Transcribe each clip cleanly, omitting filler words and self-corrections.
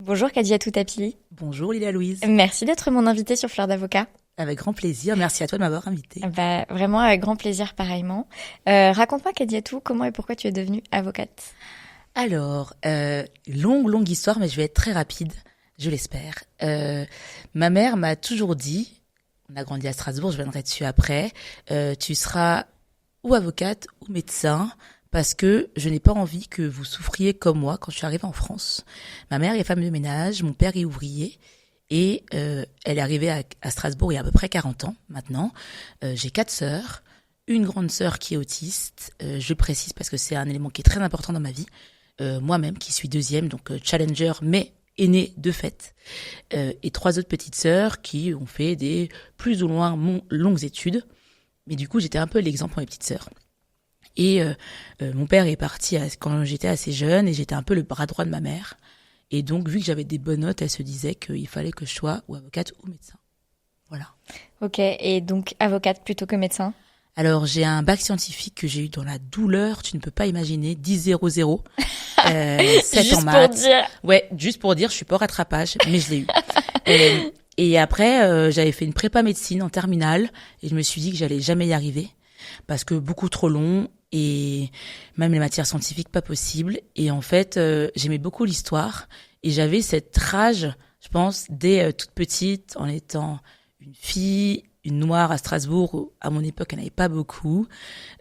Bonjour Kadiatou Tapili. Bonjour Lilia Louise. Merci d'être mon invitée sur Fleur d'Avocat. Avec grand plaisir. Merci à toi de m'avoir invitée. Vraiment avec grand plaisir pareillement. Raconte-moi Kadiatou, comment et pourquoi tu es devenue avocate? Alors, longue histoire, mais je vais être très rapide, je l'espère. Ma mère m'a toujours dit, on a grandi à Strasbourg, je viendrai dessus après, tu seras ou avocate ou médecin, parce que je n'ai pas envie que vous souffriez comme moi quand je suis arrivée en France. Ma mère est femme de ménage, mon père est ouvrier, et elle est arrivée à Strasbourg il y a à peu près 40 ans maintenant. J'ai 4 sœurs, une grande sœur qui est autiste, je précise parce que c'est un élément qui est très important dans ma vie. Moi-même qui suis deuxième, donc challenger, mais aînée de fait, et 3 autres petites sœurs qui ont fait des plus ou moins longues études. Mais du coup, j'étais un peu l'exemple pour mes petites sœurs. Et mon père est parti quand j'étais assez jeune et j'étais un peu le bras droit de ma mère. Et donc, vu que j'avais des bonnes notes, elle se disait qu'il fallait que je sois ou avocate ou médecin. Voilà. Ok, et donc avocate plutôt que médecin? Alors, j'ai un bac scientifique que j'ai eu dans la douleur, tu ne peux pas imaginer, 10,00, 7 Juste en maths. pour dire. Ouais, juste pour dire, je suis pas au rattrapage, mais je l'ai eu. Et après, j'avais fait une prépa médecine en terminale et je me suis dit que j'allais jamais y arriver parce que beaucoup trop long et même les matières scientifiques pas possible. Et en fait, j'aimais beaucoup l'histoire et j'avais cette rage, je pense, dès toute petite en étant une fille, une noire à Strasbourg, où, à mon époque, il n'y en avait pas beaucoup.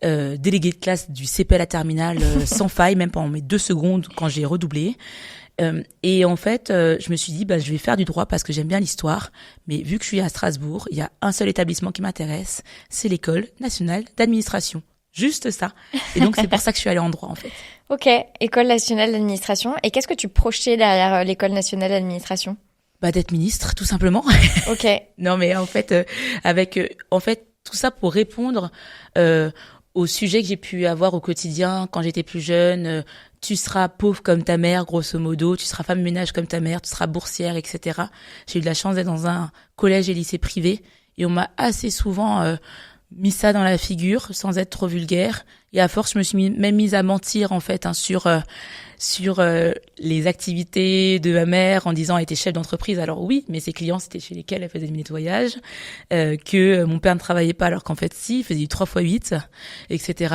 Déléguée de classe du CP à la terminale sans faille, même pendant mes 2 secondes quand j'ai redoublé. Et en fait, je me suis dit, je vais faire du droit parce que j'aime bien l'histoire. Mais vu que je suis à Strasbourg, il y a un seul établissement qui m'intéresse, c'est l'École nationale d'administration. Juste ça. Et donc, c'est pour ça que je suis allée en droit, en fait. Ok, École nationale d'administration. Et qu'est-ce que tu projetais derrière l'École nationale d'administration? D'être ministre, tout simplement. Ok. Non, mais en fait, tout ça pour répondre aux sujets que j'ai pu avoir au quotidien quand j'étais plus jeune. Tu seras pauvre comme ta mère, grosso modo. Tu seras femme de ménage comme ta mère. Tu seras boursière, etc. J'ai eu de la chance d'être dans un collège et lycée privé. Et on m'a assez souvent mis ça dans la figure, sans être trop vulgaire. Et à force, je me suis même mise à mentir, en fait, sur les activités de ma mère en disant elle était chef d'entreprise. Alors oui, mais ses clients, c'était chez lesquels elle faisait du nettoyage, que mon père ne travaillait pas alors qu'en fait si, il faisait du 3x8, etc.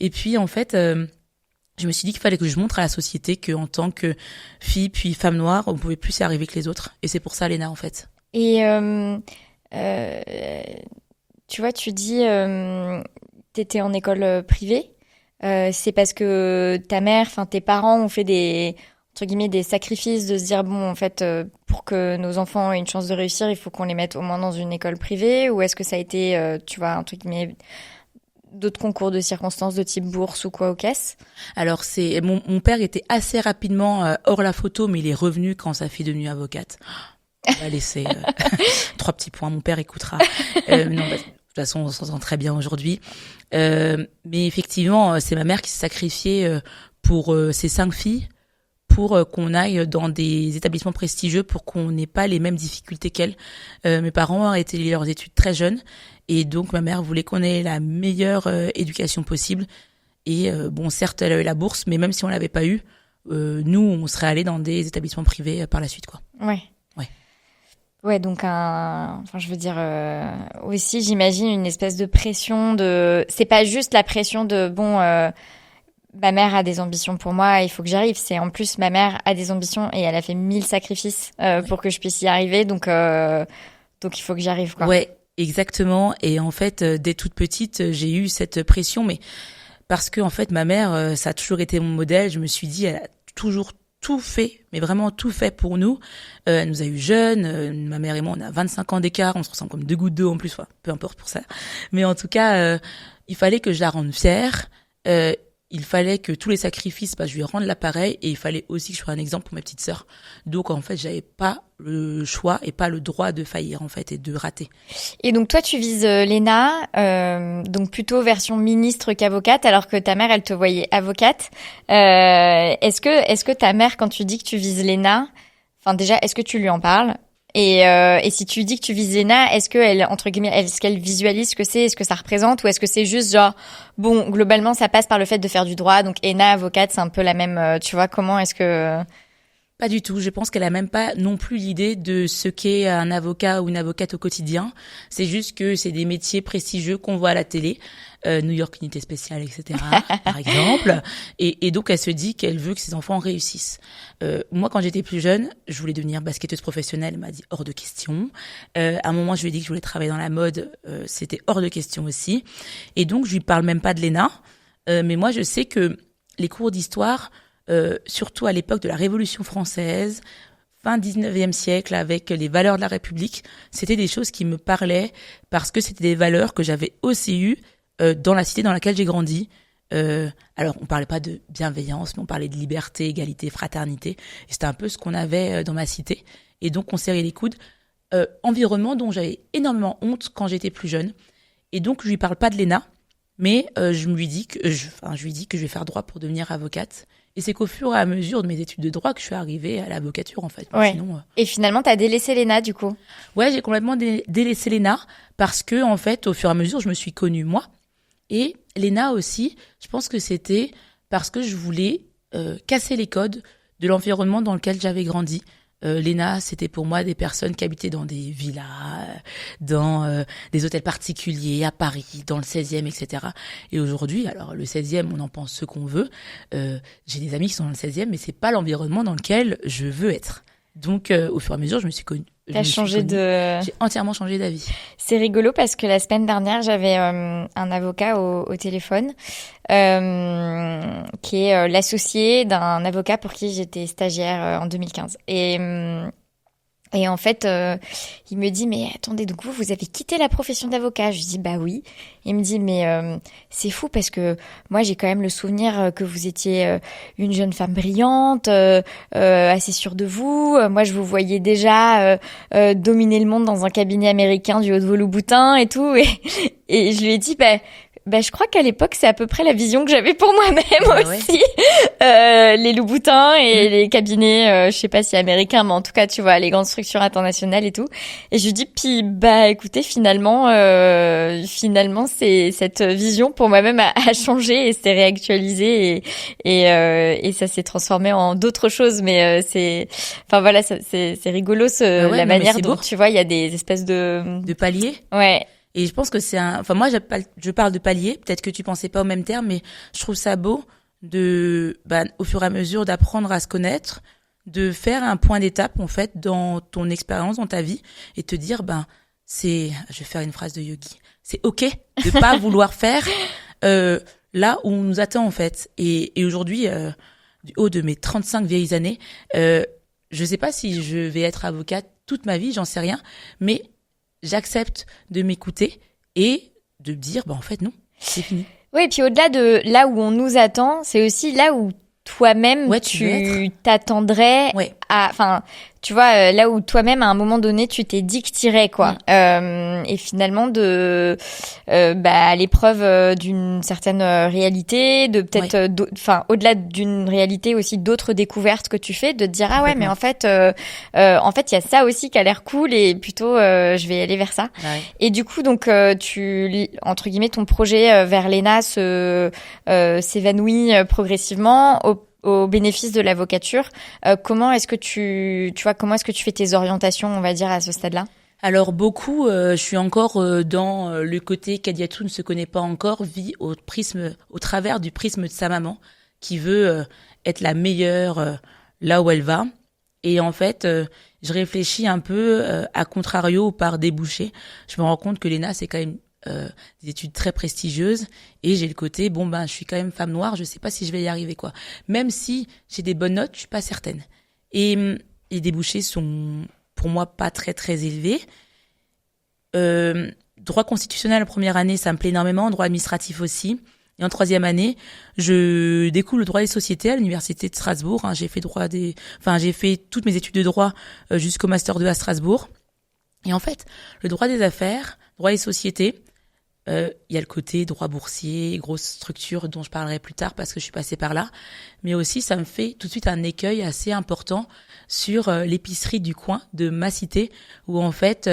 Et puis en fait, je me suis dit qu'il fallait que je montre à la société qu'en tant que fille puis femme noire, on pouvait plus y arriver que les autres. Et c'est pour ça l'ENA en fait. Et tu vois, tu dis t'étais en école privée. C'est parce que ta mère, enfin tes parents ont fait des entre guillemets des sacrifices de se dire bon en fait pour que nos enfants aient une chance de réussir, il faut qu'on les mette au moins dans une école privée, ou est-ce que ça a été tu vois entre guillemets d'autres concours de circonstances de type bourse ou quoi aux caisses? Alors c'est mon père était assez rapidement hors la photo, mais il est revenu quand sa fille est devenue avocate. On va laisser 3 petits points, mon père écoutera. Non, de toute façon, on s'entend très bien aujourd'hui. Mais effectivement, c'est ma mère qui s'est sacrifiée pour ses 5 filles, pour qu'on aille dans des établissements prestigieux, pour qu'on n'ait pas les mêmes difficultés qu'elle. Mes parents ont arrêté leurs études très jeunes, et donc ma mère voulait qu'on ait la meilleure éducation possible. Et certes, elle a eu la bourse, mais même si on l'avait pas eu, nous, on serait allés dans des établissements privés par la suite, quoi. Ouais. Ouais, donc enfin je veux dire aussi j'imagine une espèce de pression c'est pas juste la pression de ma mère a des ambitions pour moi, il faut que j'arrive, c'est en plus ma mère a des ambitions et elle a fait 1000 sacrifices pour que je puisse y arriver, donc il faut que j'arrive quoi. Ouais, exactement. Et en fait dès toute petite, j'ai eu cette pression, mais parce que en fait ma mère ça a toujours été mon modèle, je me suis dit elle a toujours tout fait, mais vraiment tout fait pour nous. Elle nous a eu jeunes, ma mère et moi, on a 25 ans d'écart, on se ressemble comme 2 gouttes d'eau en plus, peu importe pour ça. Mais en tout cas, il fallait que je la rende fière, il fallait que tous les sacrifices, je lui rende l'appareil, et il fallait aussi que je sois un exemple pour mes petites sœurs. Donc en fait, j'avais pas le choix et pas le droit de faillir en fait et de rater. Et donc toi tu vises l'ENA, donc plutôt version ministre qu'avocate, alors que ta mère elle te voyait avocate. Est-ce que ta mère, quand tu dis que tu vises l'ENA, enfin déjà est-ce que tu lui en parles? Et si tu dis que tu vises l'ENA, est-ce qu'elle, entre guillemets, est-ce qu'elle visualise ce que c'est, ce que ça représente, ou est-ce que c'est juste genre, bon, globalement, ça passe par le fait de faire du droit, donc ENA, avocate, c'est un peu la même, tu vois, comment est-ce que... Pas du tout. Je pense qu'elle a même pas non plus l'idée de ce qu'est un avocat ou une avocate au quotidien. C'est juste que c'est des métiers prestigieux qu'on voit à la télé, New York Unité Spéciale, etc. par exemple. Et donc elle se dit qu'elle veut que ses enfants réussissent. Moi, quand j'étais plus jeune, je voulais devenir basketteuse professionnelle. Elle m'a dit hors de question. À un moment, je lui ai dit que je voulais travailler dans la mode. C'était hors de question aussi. Et donc, je lui parle même pas de l'ENA. Mais moi, je sais que les cours d'histoire, surtout à l'époque de la Révolution française, fin 19e siècle, avec les valeurs de la République, c'était des choses qui me parlaient parce que c'était des valeurs que j'avais aussi eues dans la cité dans laquelle j'ai grandi. Alors, on parlait pas de bienveillance, mais on parlait de liberté, égalité, fraternité. Et c'était un peu ce qu'on avait dans ma cité. Et donc, on serrait les coudes. Environnement dont j'avais énormément honte quand j'étais plus jeune. Et donc, je lui parle pas de l'ENA, mais je lui dis que je vais faire droit pour devenir avocate. Et c'est qu'au fur et à mesure de mes études de droit que je suis arrivée à l'avocature, en fait. Ouais. Sinon, Et finalement, t'as délaissé l'ENA, du coup? Ouais, j'ai complètement délaissé l'ENA parce que, en fait, au fur et à mesure, je me suis connue, moi. Et l'ENA aussi, je pense que c'était parce que je voulais casser les codes de l'environnement dans lequel j'avais grandi. L'ENA, c'était pour moi des personnes qui habitaient dans des villas, dans des hôtels particuliers à Paris, dans le 16e, etc. Et aujourd'hui, alors le 16e, on en pense ce qu'on veut. J'ai des amis qui sont dans le 16e, mais c'est pas l'environnement dans lequel je veux être. Donc, au fur et à mesure, je me suis connue. T'as changé de... J'ai entièrement changé d'avis. C'est rigolo parce que la semaine dernière, j'avais un avocat au téléphone qui est l'associé d'un avocat pour qui j'étais stagiaire en 2015. Et en fait, il me dit, mais attendez, donc vous avez quitté la profession d'avocat? Je lui dis, bah oui. Il me dit, mais c'est fou parce que moi, j'ai quand même le souvenir que vous étiez une jeune femme brillante, assez sûre de vous. Moi, je vous voyais déjà dominer le monde dans un cabinet américain du haut de vos Louboutins et tout. Et je lui ai dit, bah, je crois qu'à l'époque, c'est à peu près la vision que j'avais pour moi-même aussi. Ouais. Les Louboutins et les cabinets, je sais pas si américains, mais en tout cas, tu vois, les grandes structures internationales et tout. Et je lui dis, puis, bah, écoutez, finalement, c'est cette vision pour moi-même a changé et s'est réactualisée et ça s'est transformé en d'autres choses. Mais enfin voilà, c'est rigolo la manière dont, tu vois, il y a des espèces de paliers. Ouais. Et je pense que enfin moi je parle de palier, peut-être que tu pensais pas au même terme, mais je trouve ça beau au fur et à mesure d'apprendre à se connaître, de faire un point d'étape en fait dans ton expérience, dans ta vie, et te dire je vais faire une phrase de Yogi, c'est ok de pas vouloir faire là où on nous attend en fait. Et aujourd'hui, du haut de mes 35 vieilles années, je sais pas si je vais être avocate toute ma vie, j'en sais rien, mais j'accepte de m'écouter et de dire, en fait, non, c'est fini. Oui, et puis au-delà de là où on nous attend, c'est aussi là où toi-même, tu t'attendrais à... Enfin, tu vois, là où toi-même, à un moment donné, tu t'es dit que t'irais, quoi. Et finalement, à l'épreuve d'une certaine réalité, de peut-être... Enfin, au-delà d'une réalité aussi, d'autres découvertes que tu fais, de te dire, ah ouais, mais en fait, il y a ça aussi qui a l'air cool et plutôt, je vais aller vers ça. Ouais. Et du coup, donc, entre guillemets, ton projet vers l'ENA s'évanouit progressivement au bénéfice de l'avocature. Comment est-ce que tu fais tes orientations, on va dire, à ce stade-là? Alors beaucoup, je suis encore dans le côté qu'Adiatou ne se connaît pas encore, vit au travers du prisme de sa maman, qui veut être la meilleure là où elle va. Et en fait, je réfléchis un peu à contrario par débouché. Je me rends compte que l'ENA, c'est quand même des études très prestigieuses et j'ai le côté je suis quand même femme noire, je sais pas si je vais y arriver quoi. Même si j'ai des bonnes notes, je suis pas certaine. Et les débouchés sont pour moi pas très très élevés. Droit constitutionnel en première année, ça me plaît énormément, droit administratif aussi. Et en troisième année, je découvre le droit des sociétés à l'université de Strasbourg. J'ai fait j'ai fait toutes mes études de droit jusqu'au master 2 à Strasbourg. Et en fait, le droit des affaires, droit des sociétés, y a le côté droit boursier, grosse structure dont je parlerai plus tard parce que je suis passée par là. Mais aussi, ça me fait tout de suite un écueil assez important sur l'épicerie du coin de ma cité où en fait,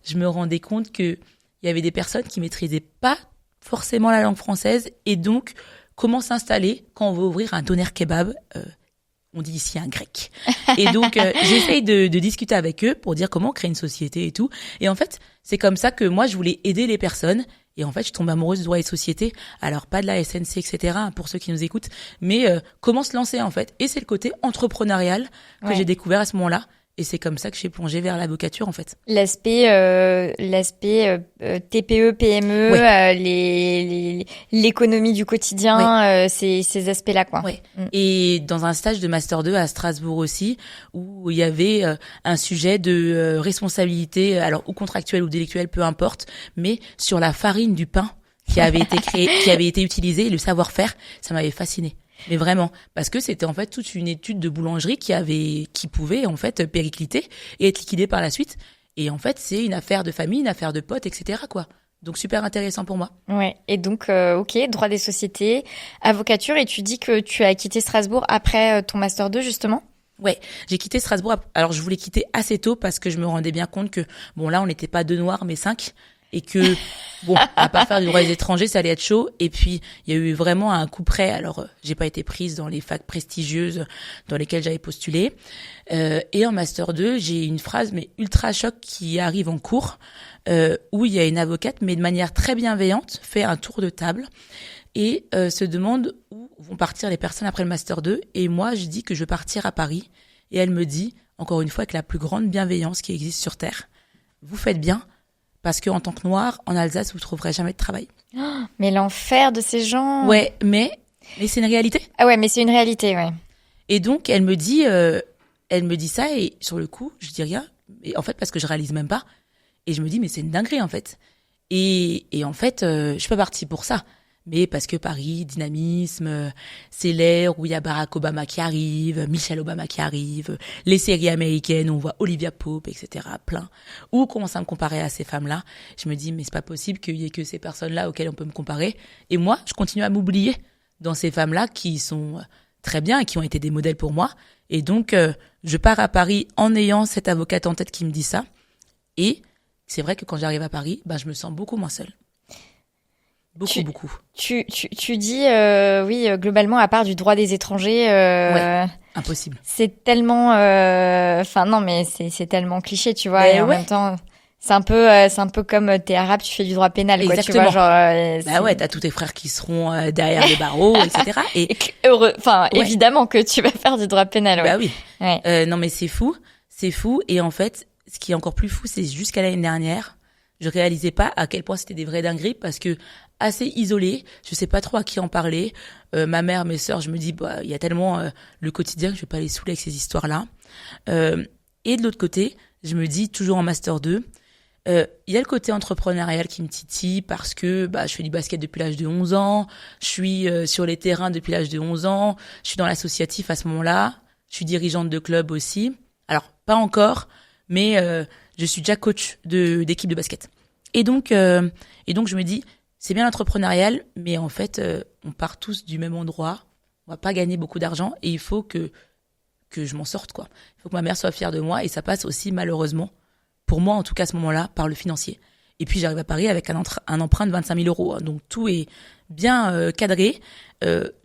je me rendais compte que il y avait des personnes qui maîtrisaient pas forcément la langue française et donc comment s'installer quand on veut ouvrir un doner kebab On dit ici un grec. Et donc, j'essaye de discuter avec eux pour dire comment créer une société et tout. Et en fait, c'est comme ça que moi, je voulais aider les personnes. Et en fait, je tombe amoureuse de droit et société. Alors, pas de la SNC, etc., pour ceux qui nous écoutent, mais comment se lancer, en fait. Et c'est le côté entrepreneurial que j'ai découvert à ce moment-là. Et c'est comme ça que j'ai plongé vers l'avocature, en fait. L'aspect TPE, PME, l'économie du quotidien, ces aspects-là, quoi. Ouais. Et dans un stage de Master 2 à Strasbourg aussi, où il y avait un sujet de responsabilité, alors ou contractuelle ou délictuelle, peu importe, mais sur la farine du pain qui avait été créée, qui avait été utilisée, le savoir-faire, ça m'avait fasciné. Mais vraiment, parce que c'était en fait toute une étude de boulangerie qui pouvait en fait péricliter et être liquidée par la suite. Et en fait, c'est une affaire de famille, une affaire de potes, etc., quoi. Donc super intéressant pour moi. Ouais. Et donc, ok, droit des sociétés, avocature, et tu dis que tu as quitté Strasbourg après ton master 2, justement? Ouais, j'ai quitté Strasbourg. Alors je voulais quitter assez tôt parce que je me rendais bien compte que bon là on n'était pas 2 noirs mais 5. Et que, bon, à part faire du droit des étrangers, ça allait être chaud. Et puis, il y a eu vraiment un coup près. Alors, j'ai pas été prise dans les facs prestigieuses dans lesquelles j'avais postulé. Et en Master 2, j'ai une phrase, mais ultra choc, qui arrive en cours, où il y a une avocate, mais de manière très bienveillante, fait un tour de table et se demande où vont partir les personnes après le Master 2. Et moi, je dis que je veux partir à Paris. Et elle me dit, encore une fois, avec la plus grande bienveillance qui existe sur Terre, vous faites bien. Parce que en tant que noir, en Alsace, vous trouverez jamais de travail. Oh, mais l'enfer de ces gens. Ouais, mais c'est une réalité. Ah ouais, mais c'est une réalité, ouais. Et donc elle me dit ça et sur le coup, je dis rien. Et en fait, parce que je réalise même pas. Et je me dis mais c'est une dinguerie en fait. Et en fait, je suis pas partie pour ça. Mais parce que Paris, dynamisme, c'est l'ère où il y a Barack Obama qui arrive, Michelle Obama qui arrive, les séries américaines où on voit Olivia Pope, etc., plein. Ou commence à me comparer à ces femmes-là. Je me dis, mais c'est pas possible qu'il y ait que ces personnes-là auxquelles on peut me comparer. Et moi, je continue à m'oublier dans ces femmes-là qui sont très bien et qui ont été des modèles pour moi. Et donc, je pars à Paris en ayant cette avocate en tête qui me dit ça. Et c'est vrai que quand j'arrive à Paris, je me sens beaucoup moins seule. Beaucoup. Tu dis, oui, globalement, à part du droit des étrangers, ouais, impossible. C'est tellement, non, mais c'est tellement cliché, tu vois, et en même temps, c'est un peu comme t'es arabe, tu fais du droit pénal, quoi, tu vois, genre. Ouais, t'as tous tes frères qui seront derrière les barreaux, etc. Et évidemment que tu vas faire du droit pénal, ouais. Bah oui. Ouais. Non, mais c'est fou. Et en fait, ce qui est encore plus fou, c'est jusqu'à l'année dernière, je réalisais pas à quel point c'était des vraies dingueries parce que assez isolée, je sais pas trop à qui en parler. Ma mère, mes sœurs, je me dis il y a tellement le quotidien que je vais pas les saouler avec ces histoires-là. Et de l'autre côté, je me dis toujours en master 2, il y a le côté entrepreneurial qui me titille parce que je fais du basket depuis l'âge de 11 ans, je suis sur les terrains depuis l'âge de 11 ans, je suis dans l'associatif à ce moment-là, je suis dirigeante de club aussi. Alors pas encore, mais je suis déjà coach d'équipe de basket. Et donc je me dis c'est bien l'entrepreneurial, mais en fait, on part tous du même endroit. On va pas gagner beaucoup d'argent et il faut que je m'en sorte, quoi. Il faut que ma mère soit fière de moi et ça passe aussi, malheureusement, pour moi, en tout cas, à ce moment-là, par le financier. Et puis, j'arrive à Paris avec un emprunt de 25 000 euros. Hein, donc, tout est bien cadré.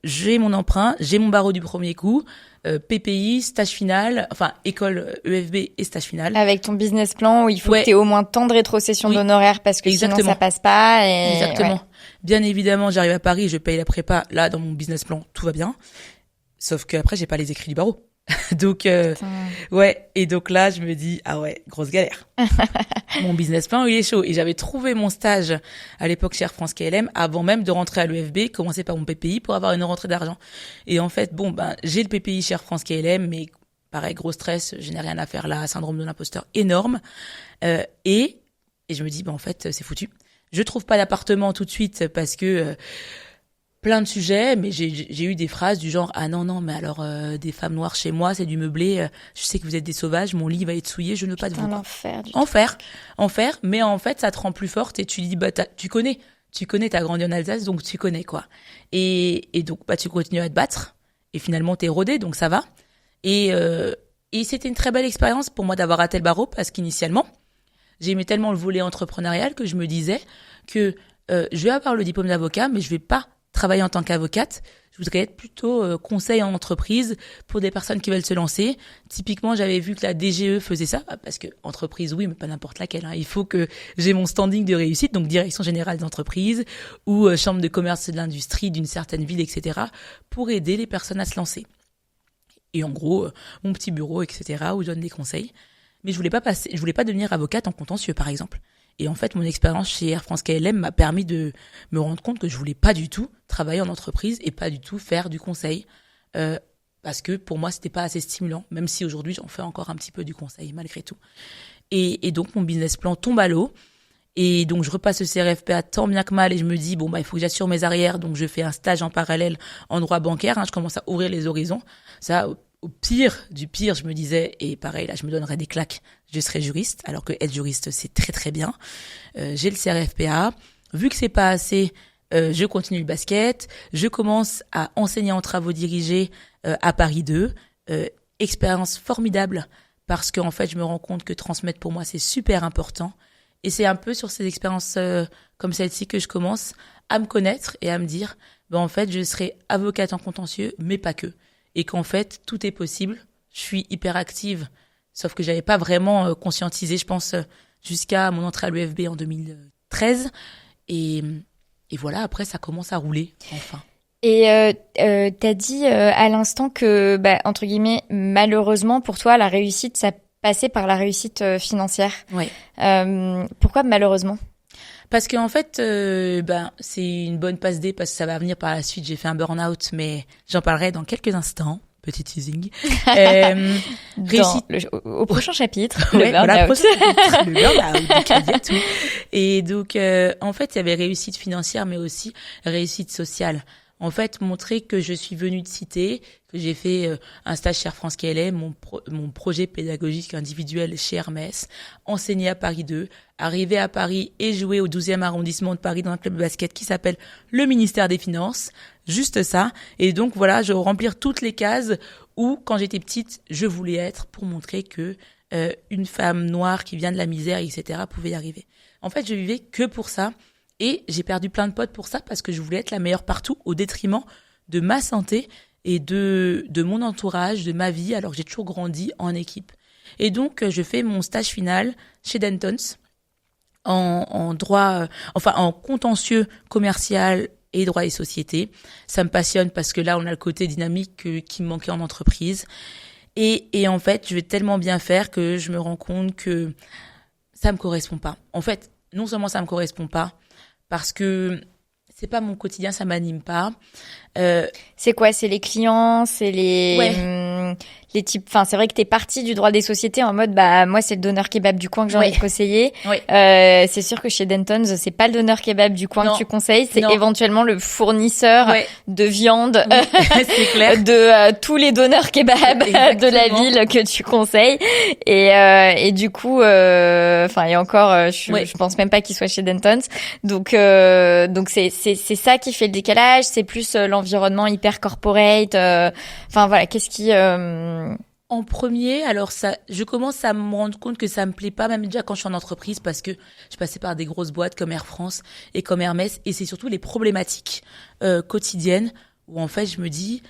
J'ai mon emprunt, j'ai mon barreau du premier coup, PPI, stage final, enfin, école EFB et stage final. Avec ton business plan où il faut que tu aies au moins tant de rétrocession d'honoraires parce que sinon ça passe pas. Et... Exactement. Ouais. Bien évidemment, j'arrive à Paris, je paye la prépa. Là, dans mon business plan, tout va bien. Sauf qu'après, j'ai pas les écrits du barreau. Donc, ouais. Et donc là, je me dis, ah ouais, grosse galère. Mon business plan, il est chaud. Et j'avais trouvé mon stage à l'époque chez Air France KLM avant même de rentrer à l'EFB, commencer par mon PPI pour avoir une rentrée d'argent. Et en fait, j'ai le PPI chez Air France KLM, mais pareil, gros stress, je n'ai rien à faire là, syndrome de l'imposteur énorme. Et je me dis, en fait, c'est foutu. Je trouve pas d'appartement tout de suite parce que plein de sujets, mais j'ai eu des phrases du genre ah non mais alors des femmes noires chez moi c'est du meublé, je sais que vous êtes des sauvages, mon lit va être souillé, je ne veux pas de vous. Enfer, mais en fait ça te rend plus forte et tu dis tu connais, t'as grandi en Alsace donc tu connais quoi. Et donc tu continues à te battre et finalement t'es rodé donc ça va. Et c'était une très belle expérience pour moi d'avoir raté le barreau parce qu'initialement j'aimais tellement le volet entrepreneurial que je me disais que je vais avoir le diplôme d'avocat mais je vais pas travailler en tant qu'avocate. Je voudrais être plutôt conseil en entreprise pour des personnes qui veulent se lancer. Typiquement, j'avais vu que la DGE faisait ça, parce que entreprise, oui, mais pas n'importe laquelle. Il faut que j'ai mon standing de réussite, donc direction générale d'entreprise ou chambre de commerce et de l'industrie d'une certaine ville, etc., pour aider les personnes à se lancer. Et en gros, mon petit bureau, etc., où je donne des conseils. Mais je voulais pas devenir avocate en contentieux, par exemple. Et en fait, mon expérience chez Air France KLM m'a permis de me rendre compte que je voulais pas du tout travailler en entreprise et pas du tout faire du conseil. Parce que pour moi, c'était pas assez stimulant, même si aujourd'hui, j'en fais encore un petit peu du conseil, malgré tout. Et donc, mon business plan tombe à l'eau. Et donc, je repasse le CRFPA tant bien que mal et je me dis, il faut que j'assure mes arrières. Donc, je fais un stage en parallèle en droit bancaire. Je commence à ouvrir les horizons. Ça, au pire du pire, je me disais, et pareil, là, je me donnerais des claques, je serais juriste, alors que être juriste, c'est très, très bien. J'ai le CRFPA. Vu que c'est pas assez, je continue le basket. Je commence à enseigner en travaux dirigés à Paris 2. Expérience formidable, parce qu'en fait, je me rends compte que transmettre, pour moi, c'est super important. Et c'est un peu sur ces expériences comme celle-ci que je commence à me connaître et à me dire, en fait, je serai avocate en contentieux, mais pas que. Et qu'en fait, tout est possible. Je suis hyper active, sauf que j'avais pas vraiment conscientisé, je pense, jusqu'à mon entrée à l'UFB en 2013. Et voilà, après, ça commence à rouler, enfin. Et t'as dit à l'instant que, entre guillemets, malheureusement pour toi, la réussite, ça passait par la réussite financière. Ouais. Pourquoi malheureusement ? Parce qu'en fait, c'est une bonne passe D parce que ça va venir par la suite. J'ai fait un burn-out, mais j'en parlerai dans quelques instants. Petit teasing. Au prochain chapitre. Ouais, le prochain chapitre, le burn-out, tout. Et donc, en fait, il y avait réussite financière, mais aussi réussite sociale. En fait, montrer que je suis venue de cité, que j'ai fait un stage chez Air France KLM, mon projet pédagogique individuel chez Hermès, enseigner à Paris 2, arriver à Paris et jouer au 12e arrondissement de Paris dans un club de basket qui s'appelle le ministère des Finances. Juste ça. Et donc, voilà, je vais remplir toutes les cases où, quand j'étais petite, je voulais être pour montrer que une femme noire qui vient de la misère, etc., pouvait y arriver. En fait, je vivais que pour ça. Et j'ai perdu plein de potes pour ça parce que je voulais être la meilleure partout au détriment de ma santé et de mon entourage, de ma vie, alors que j'ai toujours grandi en équipe. Et donc, je fais mon stage final chez Dentons en droit, en contentieux commercial et droit et société. Ça me passionne parce que là, on a le côté dynamique qui me manquait en entreprise. Et en fait, je vais tellement bien faire que je me rends compte que ça me correspond pas. En fait, non seulement ça me correspond pas, parce que c'est pas mon quotidien, ça m'anime pas. C'est quoi ? C'est les clients, c'est les types. Enfin, c'est vrai que t'es partie du droit des sociétés en mode, moi, c'est le donneur kebab du coin que j'ai envie de conseiller. Ouais. C'est sûr que chez Dentons, c'est pas le donneur kebab du coin que tu conseilles, c'est Non. éventuellement le fournisseur de viande c'est clair. de tous les donneurs kebab de la ville que tu conseilles. Et du coup, et encore, je pense même pas qu'il soit chez Dentons. Donc c'est ça qui fait le décalage. C'est plus l'environnement hyper corporate. Voilà, qu'est-ce qui En premier, alors ça, je commence à me rendre compte que ça me plaît pas, même déjà quand je suis en entreprise, parce que je passais par des grosses boîtes comme Air France et comme Hermès, et c'est surtout les problématiques quotidiennes où en fait je me dis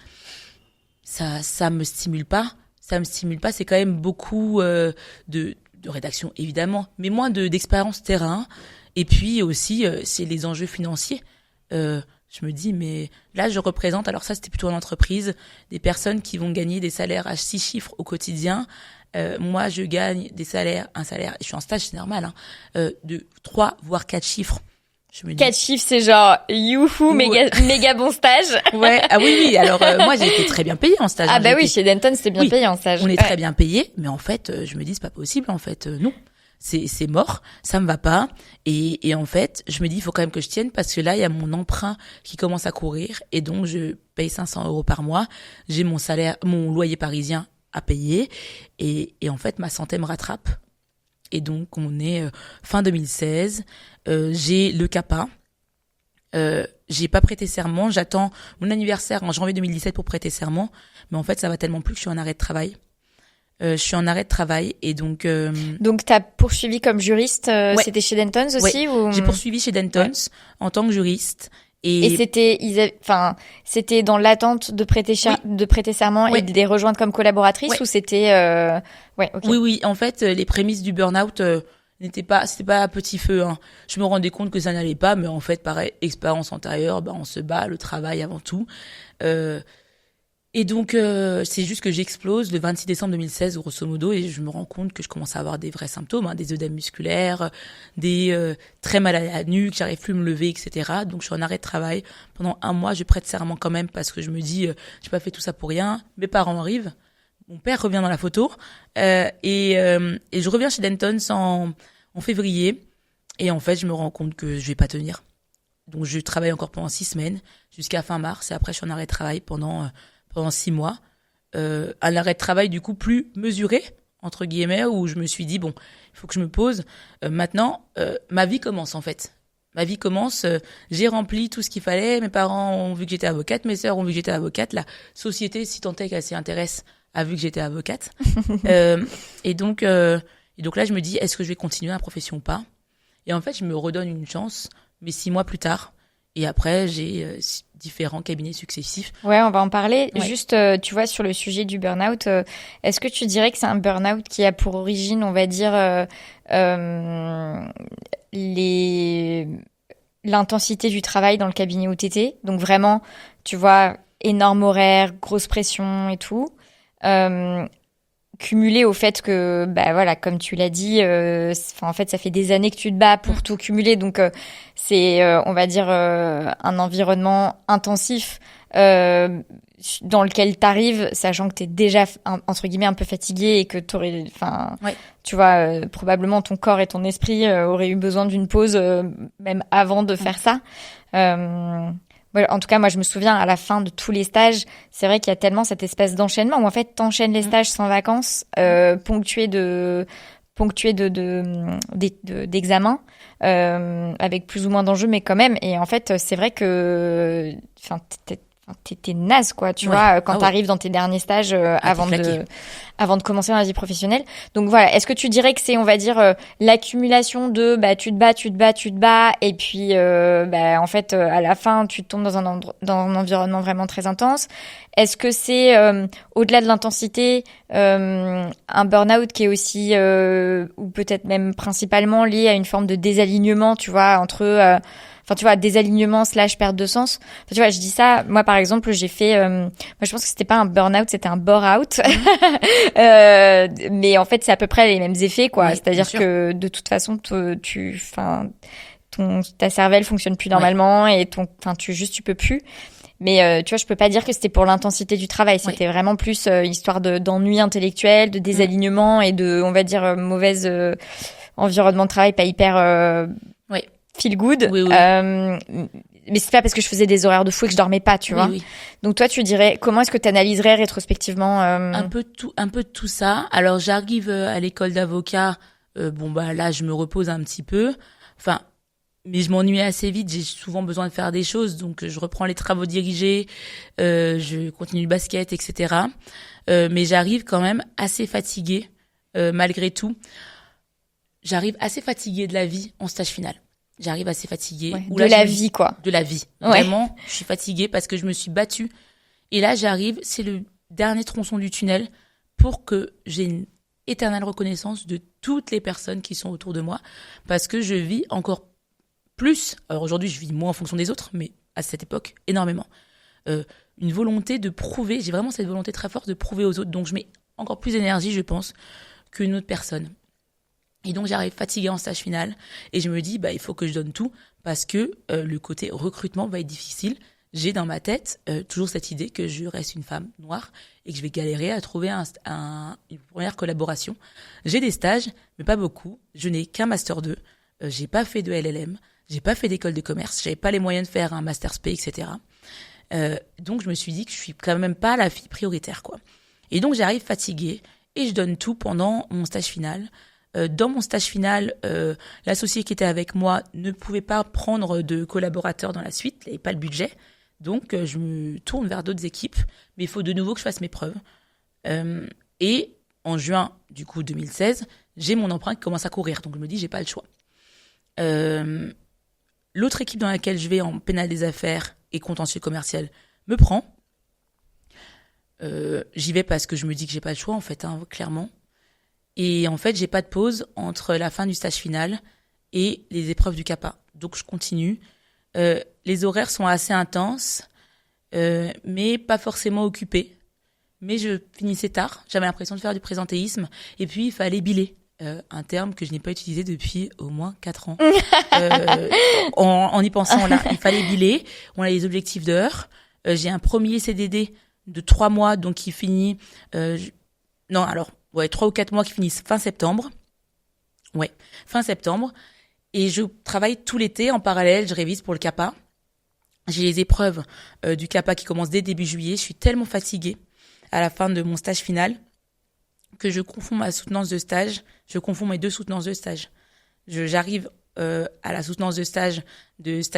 ça me stimule pas, c'est quand même beaucoup de rédaction évidemment, mais moins d'expérience terrain, et puis aussi c'est les enjeux financiers. Je me dis, mais là, je représente, alors ça, c'était plutôt en entreprise, des personnes qui vont gagner des salaires à 6 chiffres au quotidien. Moi, je gagne un salaire, je suis en stage, c'est normal, de 3 voire 4 chiffres. Je me dis... 4 chiffres, c'est genre, youhou, méga bon stage. Ouais, ah oui, alors moi, j'ai été très bien payée en stage. Ah oui, chez Dentons, c'était bien payé en stage. On est très bien payé, mais en fait, je me dis, c'est pas possible, en fait, non. C'est mort, ça me va pas. Et en fait, je me dis, il faut quand même que je tienne parce que là, il y a mon emprunt qui commence à courir et donc je paye 500 € par mois. J'ai mon salaire, mon loyer parisien à payer et en fait, ma santé me rattrape. Et donc, on est fin 2016. J'ai le CAPA. J'ai pas prêté serment. J'attends mon anniversaire en janvier 2017 pour prêter serment. Mais en fait, ça va tellement plus que je suis en arrêt de travail. Je suis en arrêt de travail et donc... Donc, t'as poursuivi comme juriste, c'était chez Dentons aussi ou... J'ai poursuivi chez Dentons en tant que juriste Et Et enfin, c'était dans l'attente de oui, de prêter serment et ouais, de les rejoindre comme collaboratrice ouais. ou c'était, ouais, ok. Oui. En fait, les prémices du burn-out c'était pas à petit feu. Hein. Je me rendais compte que ça n'allait pas, mais en fait, pareil, expérience antérieure, on se bat, le travail avant tout. Euh, et donc, c'est juste que j'explose le 26 décembre 2016, grosso modo, et je me rends compte que je commence à avoir des vrais symptômes, hein, des œdèmes musculaires, des très mal à la nuque, j'arrive plus à me lever, etc. Donc, je suis en arrêt de travail. Pendant un mois, je prête serment quand même parce que je me dis, j'ai pas fait tout ça pour rien. Mes parents arrivent. Mon père revient dans la photo. Et je reviens chez Dentons en février. Et en fait, je me rends compte que je vais pas tenir. Donc, je travaille encore pendant 6 semaines, jusqu'à fin mars. Et après, je suis en arrêt de travail pendant 6 mois. Un arrêt de travail, du coup, plus mesuré, entre guillemets, où je me suis dit, bon, il faut que je me pose. Maintenant, ma vie commence, en fait. Ma vie commence, j'ai rempli tout ce qu'il fallait. Mes parents ont vu que j'étais avocate, mes sœurs ont vu que j'étais avocate. La société, si tant est qu'elle s'y intéresse, a vu que j'étais avocate. Euh, et donc, euh, et donc là, je me dis, est-ce que je vais continuer la profession ou pas? Et en fait, je me redonne une chance, mais 6 mois plus tard. Et après, j'ai différents cabinets successifs. Ouais, on va en parler. Ouais. Juste, tu vois, sur le sujet du burn-out, est-ce que tu dirais que c'est un burn-out qui a pour origine, on va dire, euh, les l'intensité du travail dans le cabinet où t'étais? Donc vraiment, tu vois, énorme horaire, grosse pression et tout. Euh, Cumulé au fait que, bah voilà, comme tu l'as dit, en fait, ça fait des années que tu te bats Mm. pour tout cumuler, donc c'est, on va dire, un environnement intensif euh, dans lequel t'arrives, sachant que t'es déjà entre guillemets un peu fatigué et que t'aurais, enfin, Ouais. tu vois, probablement ton corps et ton esprit auraient eu besoin d'une pause même avant de Mm. faire ça. Euh, Ouais, en tout cas, moi, je me souviens à la fin de tous les stages, c'est vrai qu'il y a tellement cette espèce d'enchaînement où en fait, t'enchaînes les Mm. stages sans vacances, Mm. ponctués d'examens, avec plus ou moins d'enjeux, mais quand même. Et en fait, c'est vrai que, enfin, t'es naze, quoi, tu Ouais. vois, quand Ah ouais. t'arrives dans tes derniers stages Ah, t'es claqué. avant de commencer dans la vie professionnelle. Donc voilà, est-ce que tu dirais que c'est, on va dire, l'accumulation de, bah, tu te bats, et puis, bah, en fait, à la fin, tu tombes dans un environnement vraiment très intense. Est-ce que c'est, au-delà de l'intensité, un burn-out qui est aussi, ou peut-être même principalement lié à une forme de désalignement, tu vois, entre enfin tu vois désalignement slash perte de sens. Enfin, tu vois, je dis ça, moi par exemple j'ai fait moi je pense que c'était pas un burn-out, c'était un bore-out. Mm. Mais en fait c'est à peu près les mêmes effets quoi, Oui, bien c'est-à-dire sûr. que de toute façon enfin ta cervelle fonctionne plus Ouais. normalement et enfin tu peux plus. Mais tu vois, je peux pas dire que c'était pour l'intensité du travail. Ouais. C'était vraiment plus histoire d'ennui intellectuel, de Mm. désalignement et de, on va dire, mauvaise environnement de travail, pas hyper Ouais. feel good. Oui. Mais c'est pas parce que je faisais des horaires de fou et que je dormais pas, tu vois. Oui. Donc toi, tu dirais, comment est-ce que tu analyserais rétrospectivement Un peu de tout ça. Alors, j'arrive à l'école d'avocat. Bon, bah là, je me repose un petit peu. Enfin, mais je m'ennuie assez vite. J'ai souvent besoin de faire des choses. Donc, je reprends les travaux dirigés. Je continue le basket, etc. Mais j'arrive quand même assez fatiguée, malgré tout. J'arrive assez fatiguée de la vie en stage final. J'arrive assez fatiguée. ouais, Où de là, je la me dis vie, quoi. de la vie. Ouais. Vraiment, je suis fatiguée parce que je me suis battue. Et là, j'arrive, c'est le dernier tronçon du tunnel pour que j'ai une éternelle reconnaissance de toutes les personnes qui sont autour de moi parce que je vis encore plus. Alors aujourd'hui, je vis moins en fonction des autres, mais à cette époque, énormément. Euh, une volonté de prouver, j'ai vraiment cette volonté très forte de prouver aux autres. Donc je mets encore plus d'énergie, je pense, qu'une autre personne. Et donc j'arrive fatiguée en stage final et je me dis bah il faut que je donne tout parce que le côté recrutement va être difficile. J'ai dans ma tête toujours cette idée que je reste une femme noire et que je vais galérer à trouver une première collaboration. J'ai des stages, mais pas beaucoup. Je n'ai qu'un master 2. J'ai pas fait de LLM, j'ai pas fait d'école de commerce, j'avais pas les moyens de faire un master SP, etc. Donc je me suis dit que je suis quand même pas la fille prioritaire quoi. Et donc j'arrive fatiguée et je donne tout pendant mon stage final. Dans mon stage final, l'associé qui était avec moi ne pouvait pas prendre de collaborateurs dans la suite, il n'avait pas le budget. Donc, je me tourne vers d'autres équipes, mais il faut de nouveau que je fasse mes preuves. Et en juin, du coup, 2016, j'ai mon emprunt qui commence à courir. Donc, je me dis, j'ai pas le choix. l'autre équipe dans laquelle je vais en pénal des affaires et contentieux commercial me prend. J'y vais parce que je me dis que j'ai pas le choix, en fait, hein, clairement. Et en fait, j'ai pas de pause entre la fin du stage final et les épreuves du CAPA. Donc, je continue. Les horaires sont assez intenses, mais pas forcément occupés. Mais je finissais tard. J'avais l'impression de faire du présentéisme. Et puis, il fallait biler. Un terme que je n'ai pas utilisé depuis au moins 4 ans. En y pensant là, il fallait biler. On a les objectifs d'heures. J'ai un premier CDD de 3 mois, donc qui finit... 3 ou 4 mois qui finissent fin septembre. Ouais, fin septembre. Et je travaille tout l'été en parallèle, je révise pour le CAPA. J'ai les épreuves du CAPA qui commencent dès début juillet. Je suis tellement fatiguée à la fin de mon stage final que je confonds ma soutenance de stage. Je confonds mes 2 soutenances de stage. J'arrive à la soutenance de stage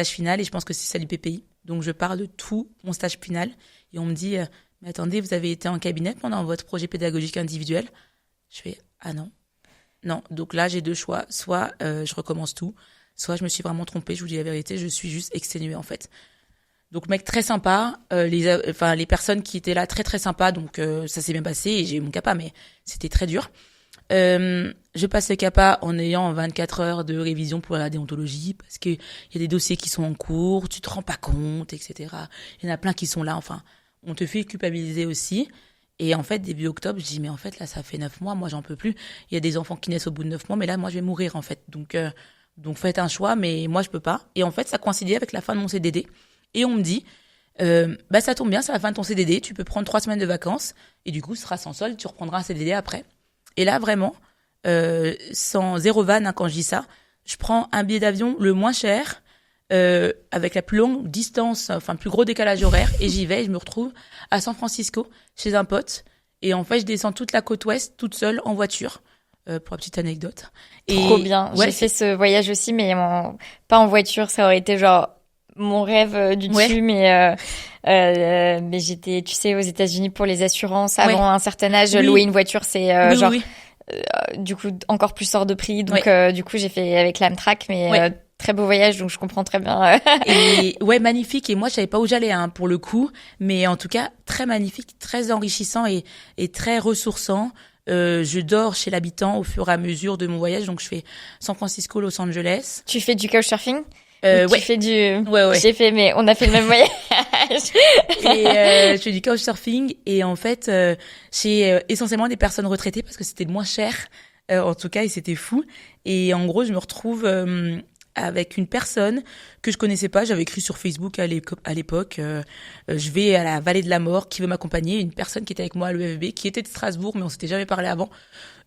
final et je pense que c'est celle du PPI. Donc, je parle de tout mon stage final et on me dit mais attendez, vous avez été en cabinet pendant votre projet pédagogique individuel? Je fais ah non. Non, donc là, j'ai 2 choix. Soit je recommence tout, soit je me suis vraiment trompée. Je vous dis la vérité, je suis juste exténuée en fait. Donc mec très sympa, les personnes qui étaient là très très sympas, donc ça s'est bien passé et j'ai eu mon CAPA, mais c'était très dur. Je passe le CAPA en ayant 24 heures de révision pour la déontologie parce que il y a des dossiers qui sont en cours, tu te rends pas compte, etc. Il y en a plein qui sont là, enfin, on te fait culpabiliser aussi. Et en fait, début octobre, je dis, mais en fait, là, ça fait 9 mois, moi, j'en peux plus. Il y a des enfants qui naissent au bout de 9 mois, mais là, moi, je vais mourir, en fait. Donc faites un choix, mais moi, je peux pas. Et en fait, ça coïncidait avec la fin de mon CDD. Et on me dit, ça tombe bien, c'est la fin de ton CDD, tu peux prendre 3 semaines de vacances, et du coup, ce sera sans solde, tu reprendras un CDD après. Et là, vraiment, sans zéro vanne, hein, quand je dis ça, je prends un billet d'avion le moins cher, avec la plus longue distance, enfin, le plus gros décalage horaire, et j'y vais, et je me retrouve à San Francisco, chez un pote, et en fait, je descends toute la côte ouest, toute seule, en voiture, pour la petite anecdote. Trop bien. Ouais, j'ai fait ce voyage aussi, mais pas en voiture, ça aurait été genre mon rêve du dessus, mais j'étais, tu sais, aux États-Unis pour les assurances avant un certain âge, louer une voiture, c'est du coup encore plus hors de prix. Donc du coup, j'ai fait avec l'Amtrak, mais très beau voyage, donc je comprends très bien. Et ouais, magnifique. Et moi, je savais pas où j'allais, hein, pour le coup, mais en tout cas, très magnifique, très enrichissant et très ressourçant. Je dors chez l'habitant au fur et à mesure de mon voyage, donc je fais San Francisco, Los Angeles. Tu fais du couchsurfing? Tu fais du... Ouais. J'ai fait, mais on a fait le même voyage. Et je fais du couchsurfing et en fait, chez essentiellement des personnes retraitées parce que c'était le moins cher, en tout cas, et c'était fou. Et en gros, je me retrouve avec une personne que je connaissais pas. J'avais écrit sur Facebook à l'époque. Je vais à la Vallée de la Mort, qui veut m'accompagner. Une personne qui était avec moi à l'EFB, qui était de Strasbourg, mais on s'était jamais parlé avant.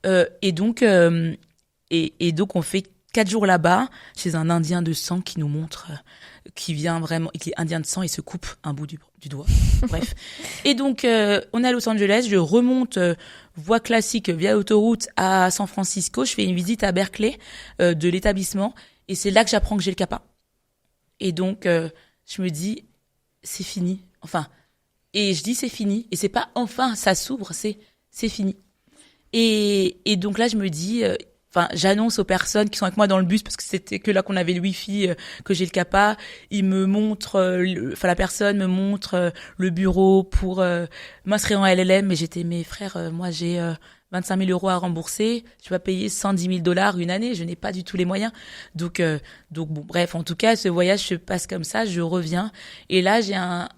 Et donc, on fait 4 jours là-bas, chez un Indien de sang qui nous montre, qui vient vraiment, qui est Indien de sang et se coupe un bout du doigt. Bref. Et donc, on est à Los Angeles, je remonte voie classique via l'autoroute à San Francisco, je fais une visite à Berkeley de l'établissement et c'est là que j'apprends que j'ai le CAPA. Et donc, je me dis, c'est fini. Enfin, et je dis c'est fini. Et c'est pas enfin, ça s'ouvre, c'est fini. Et donc là, je me dis... j'annonce aux personnes qui sont avec moi dans le bus parce que c'était que là qu'on avait le wifi, que j'ai le CAPA. Il me montre, la personne me montre le bureau pour m'inscrire en LLM. Mais mes frères, moi j'ai 25 000 € à rembourser. Je vais payer 110 000 $ une année. Je n'ai pas du tout les moyens. Donc bon, bref, en tout cas, ce voyage se passe comme ça. Je reviens et là j'ai un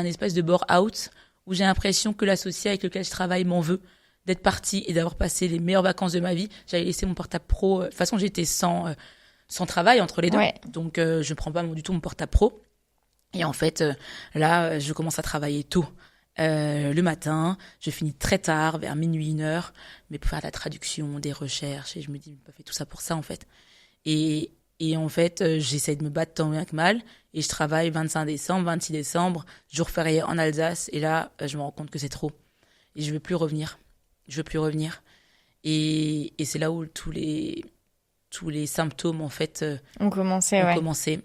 espèce de bore-out où j'ai l'impression que l'associé avec lequel je travaille m'en veut d'être partie et d'avoir passé les meilleures vacances de ma vie. J'avais laissé mon portable pro. De toute façon, j'étais sans travail entre les deux. Ouais. Donc, je ne prends pas du tout mon portable pro. Et en fait, là, je commence à travailler tôt. Le matin, je finis très tard, vers minuit, 1h, mais pour faire de la traduction, des recherches. Et je me dis, je pas fait tout ça pour ça, en fait. Et en fait, j'essaye de me battre tant bien que mal. Et je travaille 25 décembre, 26 décembre, jour férié en Alsace. Et là, je me rends compte que c'est trop. Et je veux plus revenir. Et c'est là où tous les symptômes en fait ont commencé.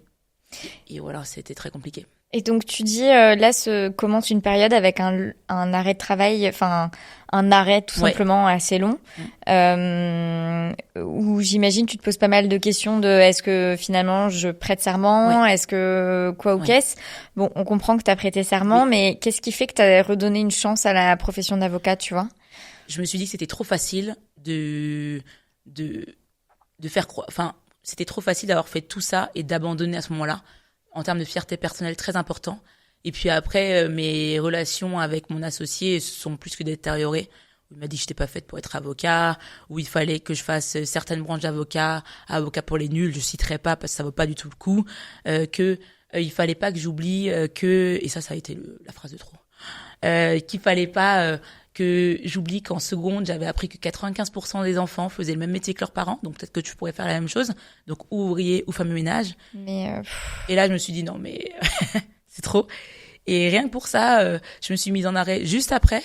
Et voilà, c'était très compliqué. Et donc tu dis là se commence une période avec un arrêt de travail, enfin un arrêt tout simplement assez long, où où j'imagine tu te poses pas mal de questions de est-ce que finalement je prête serment, est-ce que quoi ou qu'est-ce. Bon, on comprend que tu as prêté serment, mais qu'est-ce qui fait que tu as redonné une chance à la profession d'avocat, tu vois? Je me suis dit que c'était trop facile de faire croire, enfin, c'était trop facile d'avoir fait tout ça et d'abandonner à ce moment-là, en termes de fierté personnelle très important. Et puis après, mes relations avec mon associé sont plus que détériorées. Il m'a dit que je n'étais pas faite pour être avocat, où il fallait que je fasse certaines branches d'avocat, avocat pour les nuls, je citerai pas parce que ça vaut pas du tout le coup, il fallait pas que j'oublie et ça a été la phrase de trop, qu'il fallait pas que j'oublie qu'en seconde, j'avais appris que 95% des enfants faisaient le même métier que leurs parents, donc peut-être que tu pourrais faire la même chose, donc ou ouvrier ou femme de ménage. Et là, je me suis dit non mais c'est trop. Et rien que pour ça, je me suis mise en arrêt juste après.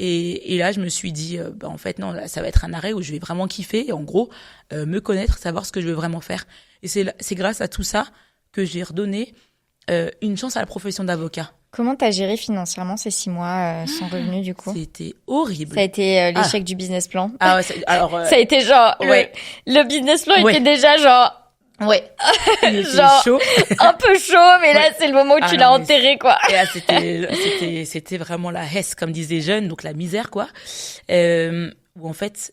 Et là, je me suis dit, en fait, non, là, ça va être un arrêt où je vais vraiment kiffer et en gros, me connaître, savoir ce que je veux vraiment faire. Et c'est grâce à tout ça que j'ai redonné une chance à la profession d'avocat. Comment t'as géré financièrement ces 6 mois sans revenu du coup? C'était horrible. Ça a été l'échec du business plan. Ah ouais, alors ça a été genre le business plan était déjà genre il était genre chaud. Un peu chaud, mais là c'est le moment où tu l'as enterré quoi. Et là c'était vraiment la hesse comme disent les jeunes, donc la misère quoi. Où en fait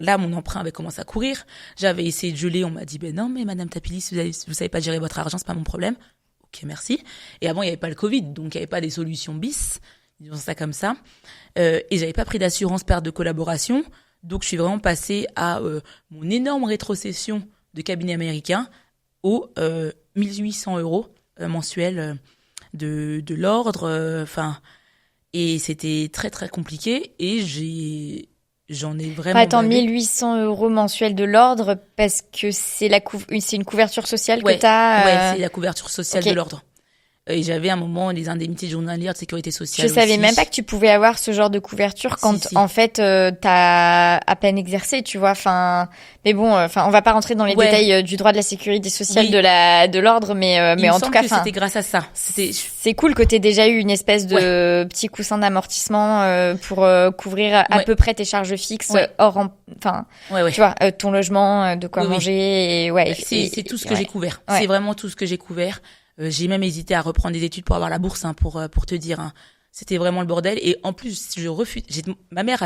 là mon emprunt avait commencé à courir. J'avais essayé de geler, on m'a dit non mais Madame Tapilis, vous savez pas gérer votre argent, c'est pas mon problème. Ok, merci. Et avant, il n'y avait pas le Covid, donc il n'y avait pas des solutions bis, disons ça comme ça. Et j'avais pas pris d'assurance perte de collaboration, donc je suis vraiment passée à mon énorme rétrocession de cabinet américain aux 1800 € mensuels de l'ordre. Et c'était très très compliqué. Et j'en ai vraiment. Attends, 1800 € mensuels de l'ordre parce que c'est une couverture sociale que t'as. Ouais, c'est la couverture sociale de l'ordre. Et j'avais à un moment les indemnités journalières de sécurité sociale. Je savais même pas que tu pouvais avoir ce genre de couverture quand en fait t'as à peine exercé, tu vois. Mais bon, on va pas rentrer dans les détails du droit de la sécurité sociale de l'ordre, mais en tout cas, c'était grâce à ça. C'est cool que t'aies déjà eu une espèce de petit coussin d'amortissement pour couvrir à peu près tes charges fixes hors, tu vois, ton logement, de quoi manger c'est tout ce que j'ai couvert. C'est vraiment tout ce que j'ai couvert. J'ai même hésité à reprendre des études pour avoir la bourse, pour te dire. C'était vraiment le bordel. Et en plus, je refuse. Ma mère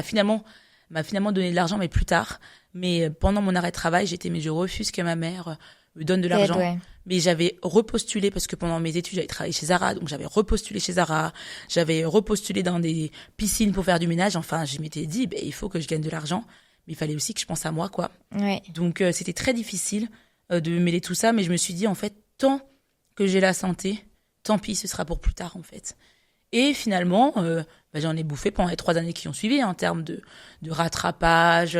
m'a finalement donné de l'argent, mais plus tard. Mais pendant mon arrêt de travail, mais je refuse que ma mère me donne de l'argent. Ouais. Mais j'avais repostulé parce que pendant mes études, j'avais travaillé chez Zara, donc j'avais repostulé chez Zara. J'avais repostulé dans des piscines pour faire du ménage. Enfin, je m'étais dit, il faut que je gagne de l'argent. Mais il fallait aussi que je pense à moi, quoi. Ouais. Donc, c'était très difficile de mêler tout ça. Mais je me suis dit, en fait, tant que j'ai la santé, tant pis, ce sera pour plus tard en fait. Et finalement, j'en ai bouffé pendant les 3 années qui ont suivi en termes de rattrapage,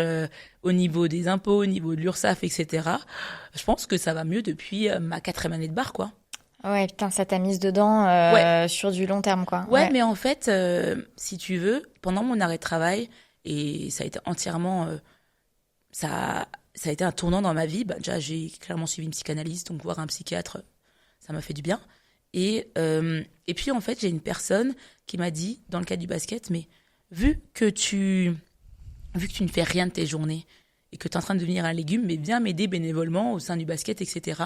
au niveau des impôts, au niveau de l'URSSAF, etc. Je pense que ça va mieux depuis ma 4e année de barre, quoi. Ouais, putain, ça t'a mise dedans sur du long terme, quoi. Ouais, mais en fait, si tu veux, pendant mon arrêt de travail, et ça a été entièrement... ça a été un tournant dans ma vie. Déjà, j'ai clairement suivi une psychanalyse, donc voir un psychiatre... ça m'a fait du bien. Et puis, en fait, j'ai une personne qui m'a dit, dans le cadre du basket, mais vu que tu ne fais rien de tes journées et que tu es en train de devenir un légume, mais viens m'aider bénévolement au sein du basket, etc.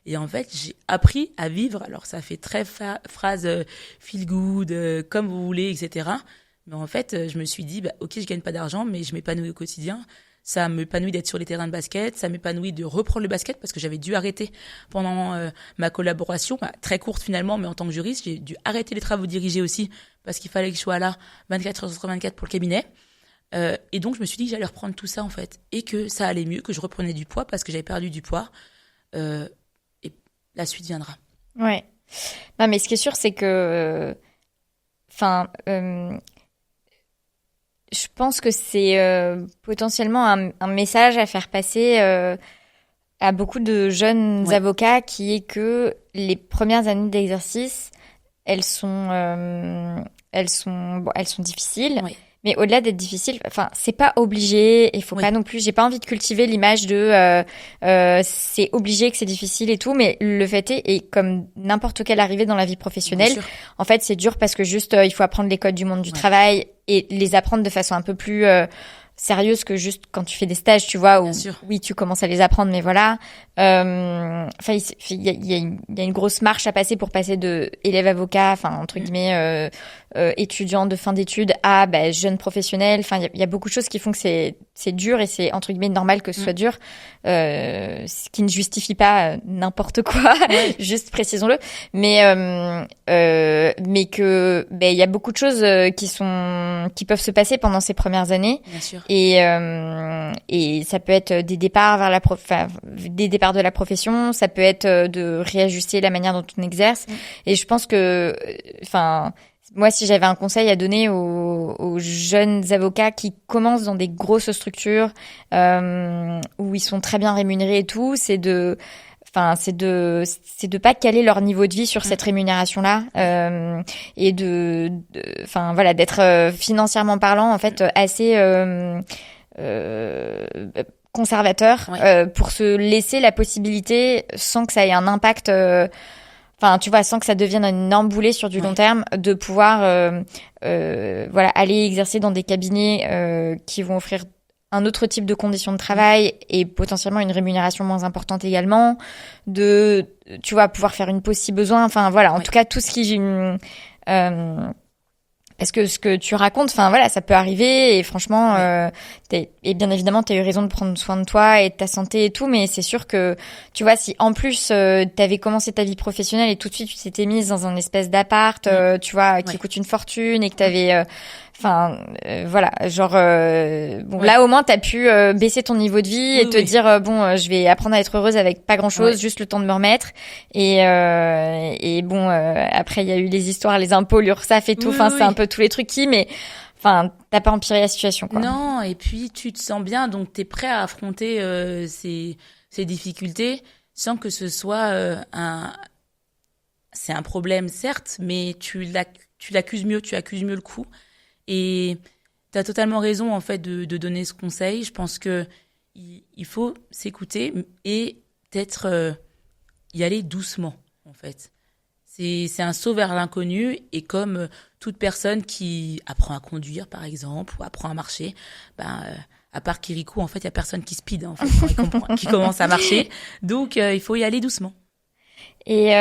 Et en fait, j'ai appris à vivre. Alors, ça fait très phrase feel good, comme vous voulez, etc. Mais en fait, je me suis dit, ok, je gagne pas d'argent, mais je m'épanouis au quotidien. Ça m'épanouit d'être sur les terrains de basket, ça m'épanouit de reprendre le basket parce que j'avais dû arrêter pendant ma collaboration, très courte finalement, mais en tant que juriste, j'ai dû arrêter les travaux dirigés aussi parce qu'il fallait que je sois là 24 heures sur 24 pour le cabinet. Et donc, je me suis dit que j'allais reprendre tout ça en fait et que ça allait mieux, que je reprenais du poids parce que j'avais perdu du poids. Et la suite viendra. Ouais. Non, mais ce qui est sûr, c'est que... je pense que c'est potentiellement un message à faire passer à beaucoup de jeunes avocats qui est que les premières années d'exercice, elles sont difficiles. Oui. Mais au-delà d'être difficile, c'est pas obligé. Il faut pas non plus. J'ai pas envie de cultiver l'image de c'est obligé que c'est difficile et tout. Mais le fait est, et comme n'importe quelle arrivée dans la vie professionnelle, en fait, c'est dur parce que juste il faut apprendre les codes du monde du travail et les apprendre de façon un peu plus sérieuses que juste quand tu fais des stages, tu vois, où Bien sûr. oui, tu commences à les apprendre, mais voilà. Enfin, il y a une grosse marche à passer pour passer de élève avocat, enfin, entre guillemets, étudiant de fin d'études à jeune professionnel. Enfin, il y a beaucoup de choses qui font que c'est dur et c'est, entre guillemets, normal que ce soit dur. Ce qui ne justifie pas n'importe quoi, Ouais. juste précisons-le. Mais que il y a beaucoup de choses qui peuvent se passer pendant ces premières années Bien sûr. et ça peut être des départs vers des départs de la profession, ça peut être de réajuster la manière dont on exerce. Et je pense que enfin moi, si j'avais un conseil à donner aux jeunes avocats qui commencent dans des grosses structures où ils sont très bien rémunérés et tout, c'est de pas caler leur niveau de vie sur cette rémunération-là et enfin voilà, d'être financièrement parlant en fait assez conservateur pour se laisser la possibilité sans que ça ait un impact. Enfin, tu vois, sans que ça devienne une énorme boulet sur du long terme, de pouvoir voilà, aller exercer dans des cabinets qui vont offrir un autre type de conditions de travail et potentiellement une rémunération moins importante également, tu vois, pouvoir faire une pause si besoin. Enfin, voilà, en tout cas, tout ce qui... Parce que ce que tu racontes, enfin voilà, ça peut arriver et franchement, et bien évidemment, t'as eu raison de prendre soin de toi et de ta santé et tout, mais c'est sûr que, tu vois, si en plus t'avais commencé ta vie professionnelle et tout de suite tu t'étais mise dans un espèce d'appart, tu vois, qui coûte une fortune et que t'avais, enfin, voilà, genre, bon, là au moins t'as pu baisser ton niveau de vie et te dire, bon, je vais apprendre à être heureuse avec pas grand-chose, juste le temps de me remettre. Et bon, après il y a eu les histoires, les impôts, l'URSSAF et tout, enfin c'est un peu tous les trucs mais enfin t'as pas empiré la situation quoi. Non, et puis tu te sens bien, donc t'es prêt à affronter ces difficultés sans que ce soit c'est un problème certes, mais tu l'accuses mieux, tu accuses mieux le coup. Et t'as totalement raison en fait de donner ce conseil. Je pense que il faut s'écouter et peut-être y aller doucement en fait. C'est un saut vers l'inconnu et comme toute personne qui apprend à conduire par exemple ou apprend à marcher, à part Kirikou en fait il y a personne qui speed en fait quand qui commence à marcher. Donc il faut y aller doucement. Et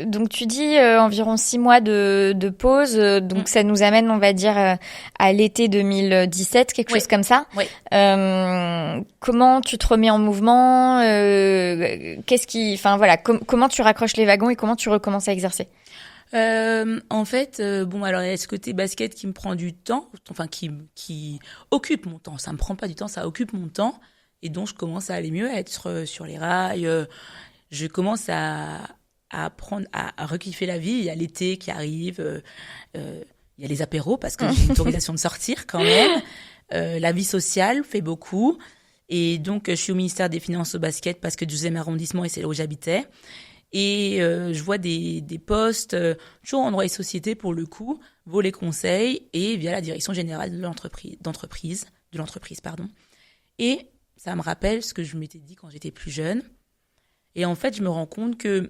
donc tu dis environ 6 mois de pause, donc ça nous amène, on va dire, à l'été 2017, quelque chose comme ça. Oui. Comment tu te remets en mouvement enfin voilà, comment tu raccroches les wagons et comment tu recommences à exercer? En fait, bon, alors il y a ce côté basket qui me prend du temps, enfin qui occupe mon temps. Ça me prend pas du temps, ça occupe mon temps, et donc je commence à aller mieux, à être sur les rails. Je commence à apprendre à rekiffer la vie. Il y a l'été qui arrive, il y a les apéros parce que j'ai une autorisation de sortir quand même. La vie sociale fait beaucoup. Et donc, je suis au ministère des Finances au basket parce que 12e arrondissement et c'est là où j'habitais. Et je vois des postes, toujours en droit et société pour le coup, volet conseil et via la direction générale de l'entreprise, pardon. Et ça me rappelle ce que je m'étais dit quand j'étais plus jeune. Et en fait, je me rends compte que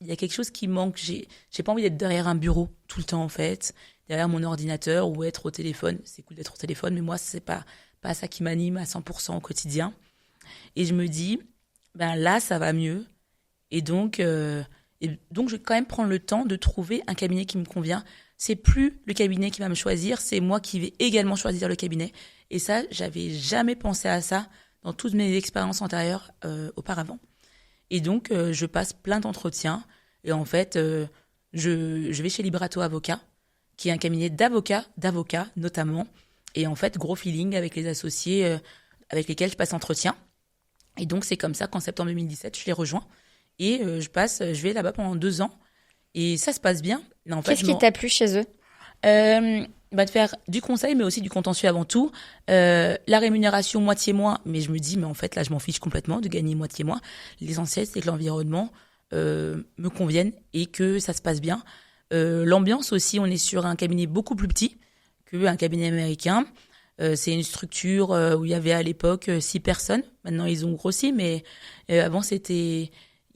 il y a quelque chose qui manque. J'ai pas envie d'être derrière un bureau tout le temps, en fait, derrière mon ordinateur ou être au téléphone. C'est cool d'être au téléphone, mais moi, c'est pas ça qui m'anime à 100% au quotidien. Et je me dis, là, ça va mieux. Et donc, je vais quand même prendre le temps de trouver un cabinet qui me convient. C'est plus le cabinet qui va me choisir, c'est moi qui vais également choisir le cabinet. Et ça, j'avais jamais pensé à ça dans toutes mes expériences antérieures auparavant. Et donc, je passe plein d'entretiens. Et en fait, je vais chez Liberato Avocat, qui est un cabinet d'avocats notamment. Et en fait, gros feeling avec les associés avec lesquels je passe entretien. Et donc, c'est comme ça qu'en septembre 2017, je les rejoins. Et je vais là-bas pendant 2 ans. Et ça se passe bien. En fait, qu'est-ce qui t'a plu chez eux? De faire du conseil, mais aussi du contentieux avant tout. La rémunération moitié moins, mais je me dis, mais en fait, là, je m'en fiche complètement de gagner moitié moins. L'essentiel, c'est que l'environnement me convienne et que ça se passe bien. L'ambiance aussi, on est sur un cabinet beaucoup plus petit qu'un cabinet américain. C'est une structure où il y avait à l'époque 6 personnes. Maintenant, ils ont grossi, mais avant,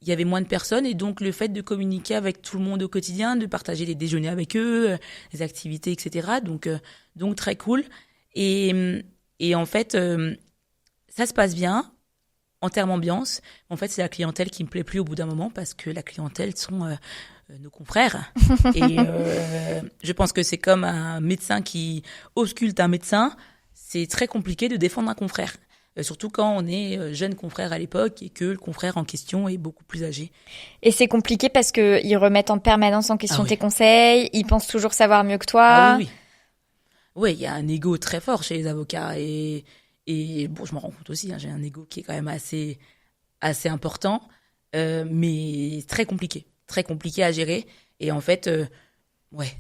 il y avait moins de personnes. Et donc, le fait de communiquer avec tout le monde au quotidien, de partager des déjeuners avec eux, des activités, etc. Donc très cool. Et en fait, ça se passe bien en termes ambiance. En fait, c'est la clientèle qui me plaît plus au bout d'un moment parce que la clientèle sont nos confrères. Et je pense que c'est comme un médecin qui ausculte un médecin. C'est très compliqué de défendre un confrère. Surtout quand on est jeune confrère à l'époque et que le confrère en question est beaucoup plus âgé. Et c'est compliqué parce que ils remettent en permanence en question tes conseils, ils pensent toujours savoir mieux que toi. Ah oui, oui. Oui, il y a un ego très fort chez les avocats et bon, je m'en rends compte aussi, hein, j'ai un ego qui est quand même assez important, mais très compliqué à gérer. Et en fait, ouais,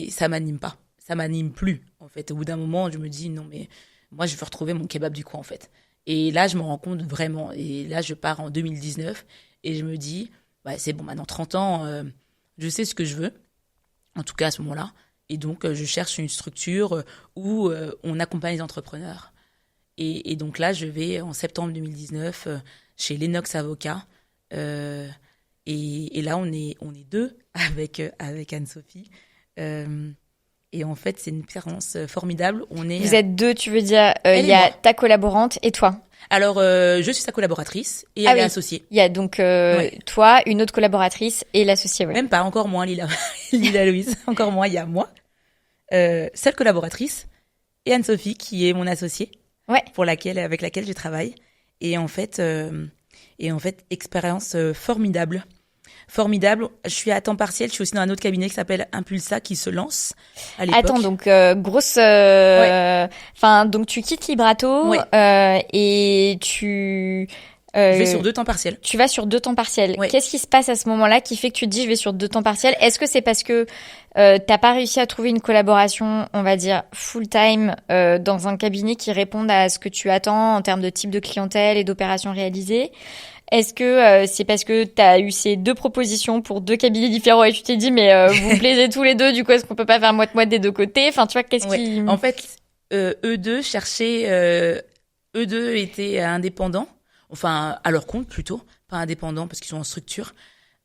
ça m'anime pas, ça m'anime plus. En fait, au bout d'un moment, je me dis non mais moi je veux retrouver mon kebab du coin en fait. Et là, je me rends compte vraiment. Et là, je pars en 2019 et je me dis, ouais, c'est bon, maintenant 30 ans, je sais ce que je veux, en tout cas à ce moment-là. Et donc, je cherche une structure où on accompagne les entrepreneurs. Et donc là, je vais en septembre 2019 chez Lennox Avocat. Et là, on est deux avec Anne-Sophie. Et en fait, c'est une expérience formidable. Vous êtes deux, tu veux dire, il y a ta collaborante et toi. Alors, je suis sa collaboratrice et elle est associée. Il y a donc toi, une autre collaboratrice et l'associée. Ouais. Même pas, encore moins, Lila Louise. Encore moins, il y a moi. Seule collaboratrice et Anne-Sophie qui est mon associée. Ouais. Avec laquelle je travaille. Et en fait, expérience formidable. Je suis à temps partiel. Je suis aussi dans un autre cabinet qui s'appelle Impulsa qui se lance à l'époque. Attends, donc grosse. Donc tu quittes Librato et tu. Je vais sur 2 temps partiels. Tu vas sur 2 temps partiels. Ouais. Qu'est-ce qui se passe à ce moment-là qui fait que tu te dis je vais sur 2 temps partiels? Est-ce que c'est parce que t'as pas réussi à trouver une collaboration, on va dire full-time, dans un cabinet qui réponde à ce que tu attends en termes de type de clientèle et d'opérations réalisées? Est-ce que c'est parce que t'as eu ces 2 propositions pour 2 cabinets différents et tu t'es dit mais vous vous plaisez tous les deux, du coup est-ce qu'on peut pas faire moite-moite des 2 côtés? Enfin, tu vois, qu'est-ce qui... En fait, eux deux étaient indépendants. Enfin, à leur compte plutôt, pas indépendants parce qu'ils sont en structure,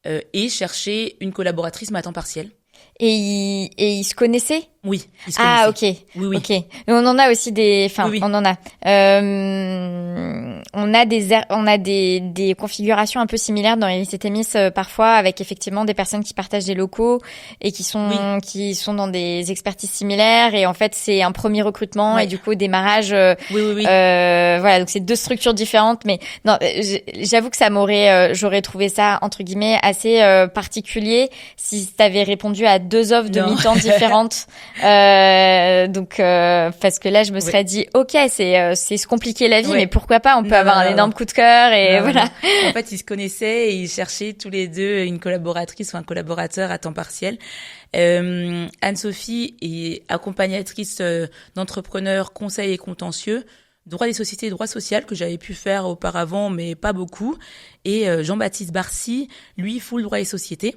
et chercher une collaboratrice mais à temps partiel. Et ils se connaissaient? Oui, ils se connaissaient. Ah, ok. Oui. Ok. Et on en a aussi des, Oui. on en a. On a des configurations un peu similaires dans Iris et Thémis, parfois, avec effectivement des personnes qui partagent des locaux et qui sont dans des expertises similaires. Et en fait, c'est un premier recrutement et du coup, démarrage. Oui. Voilà. Donc, c'est 2 structures différentes. Mais non, j'avoue que j'aurais trouvé ça, entre guillemets, assez particulier si t'avais répondu à 2 offres de mi-temps différentes. Parce que là, je me serais dit, ok, c'est se compliquer la vie, mais pourquoi pas, on peut avoir un énorme coup de cœur et voilà. Non. En fait, ils se connaissaient et ils cherchaient tous les deux une collaboratrice ou un collaborateur à temps partiel. Anne-Sophie est accompagnatrice d'entrepreneurs, conseil et contentieux, droit des sociétés et droit social que j'avais pu faire auparavant, mais pas beaucoup. Et Jean-Baptiste Barcy, lui, full droit des sociétés.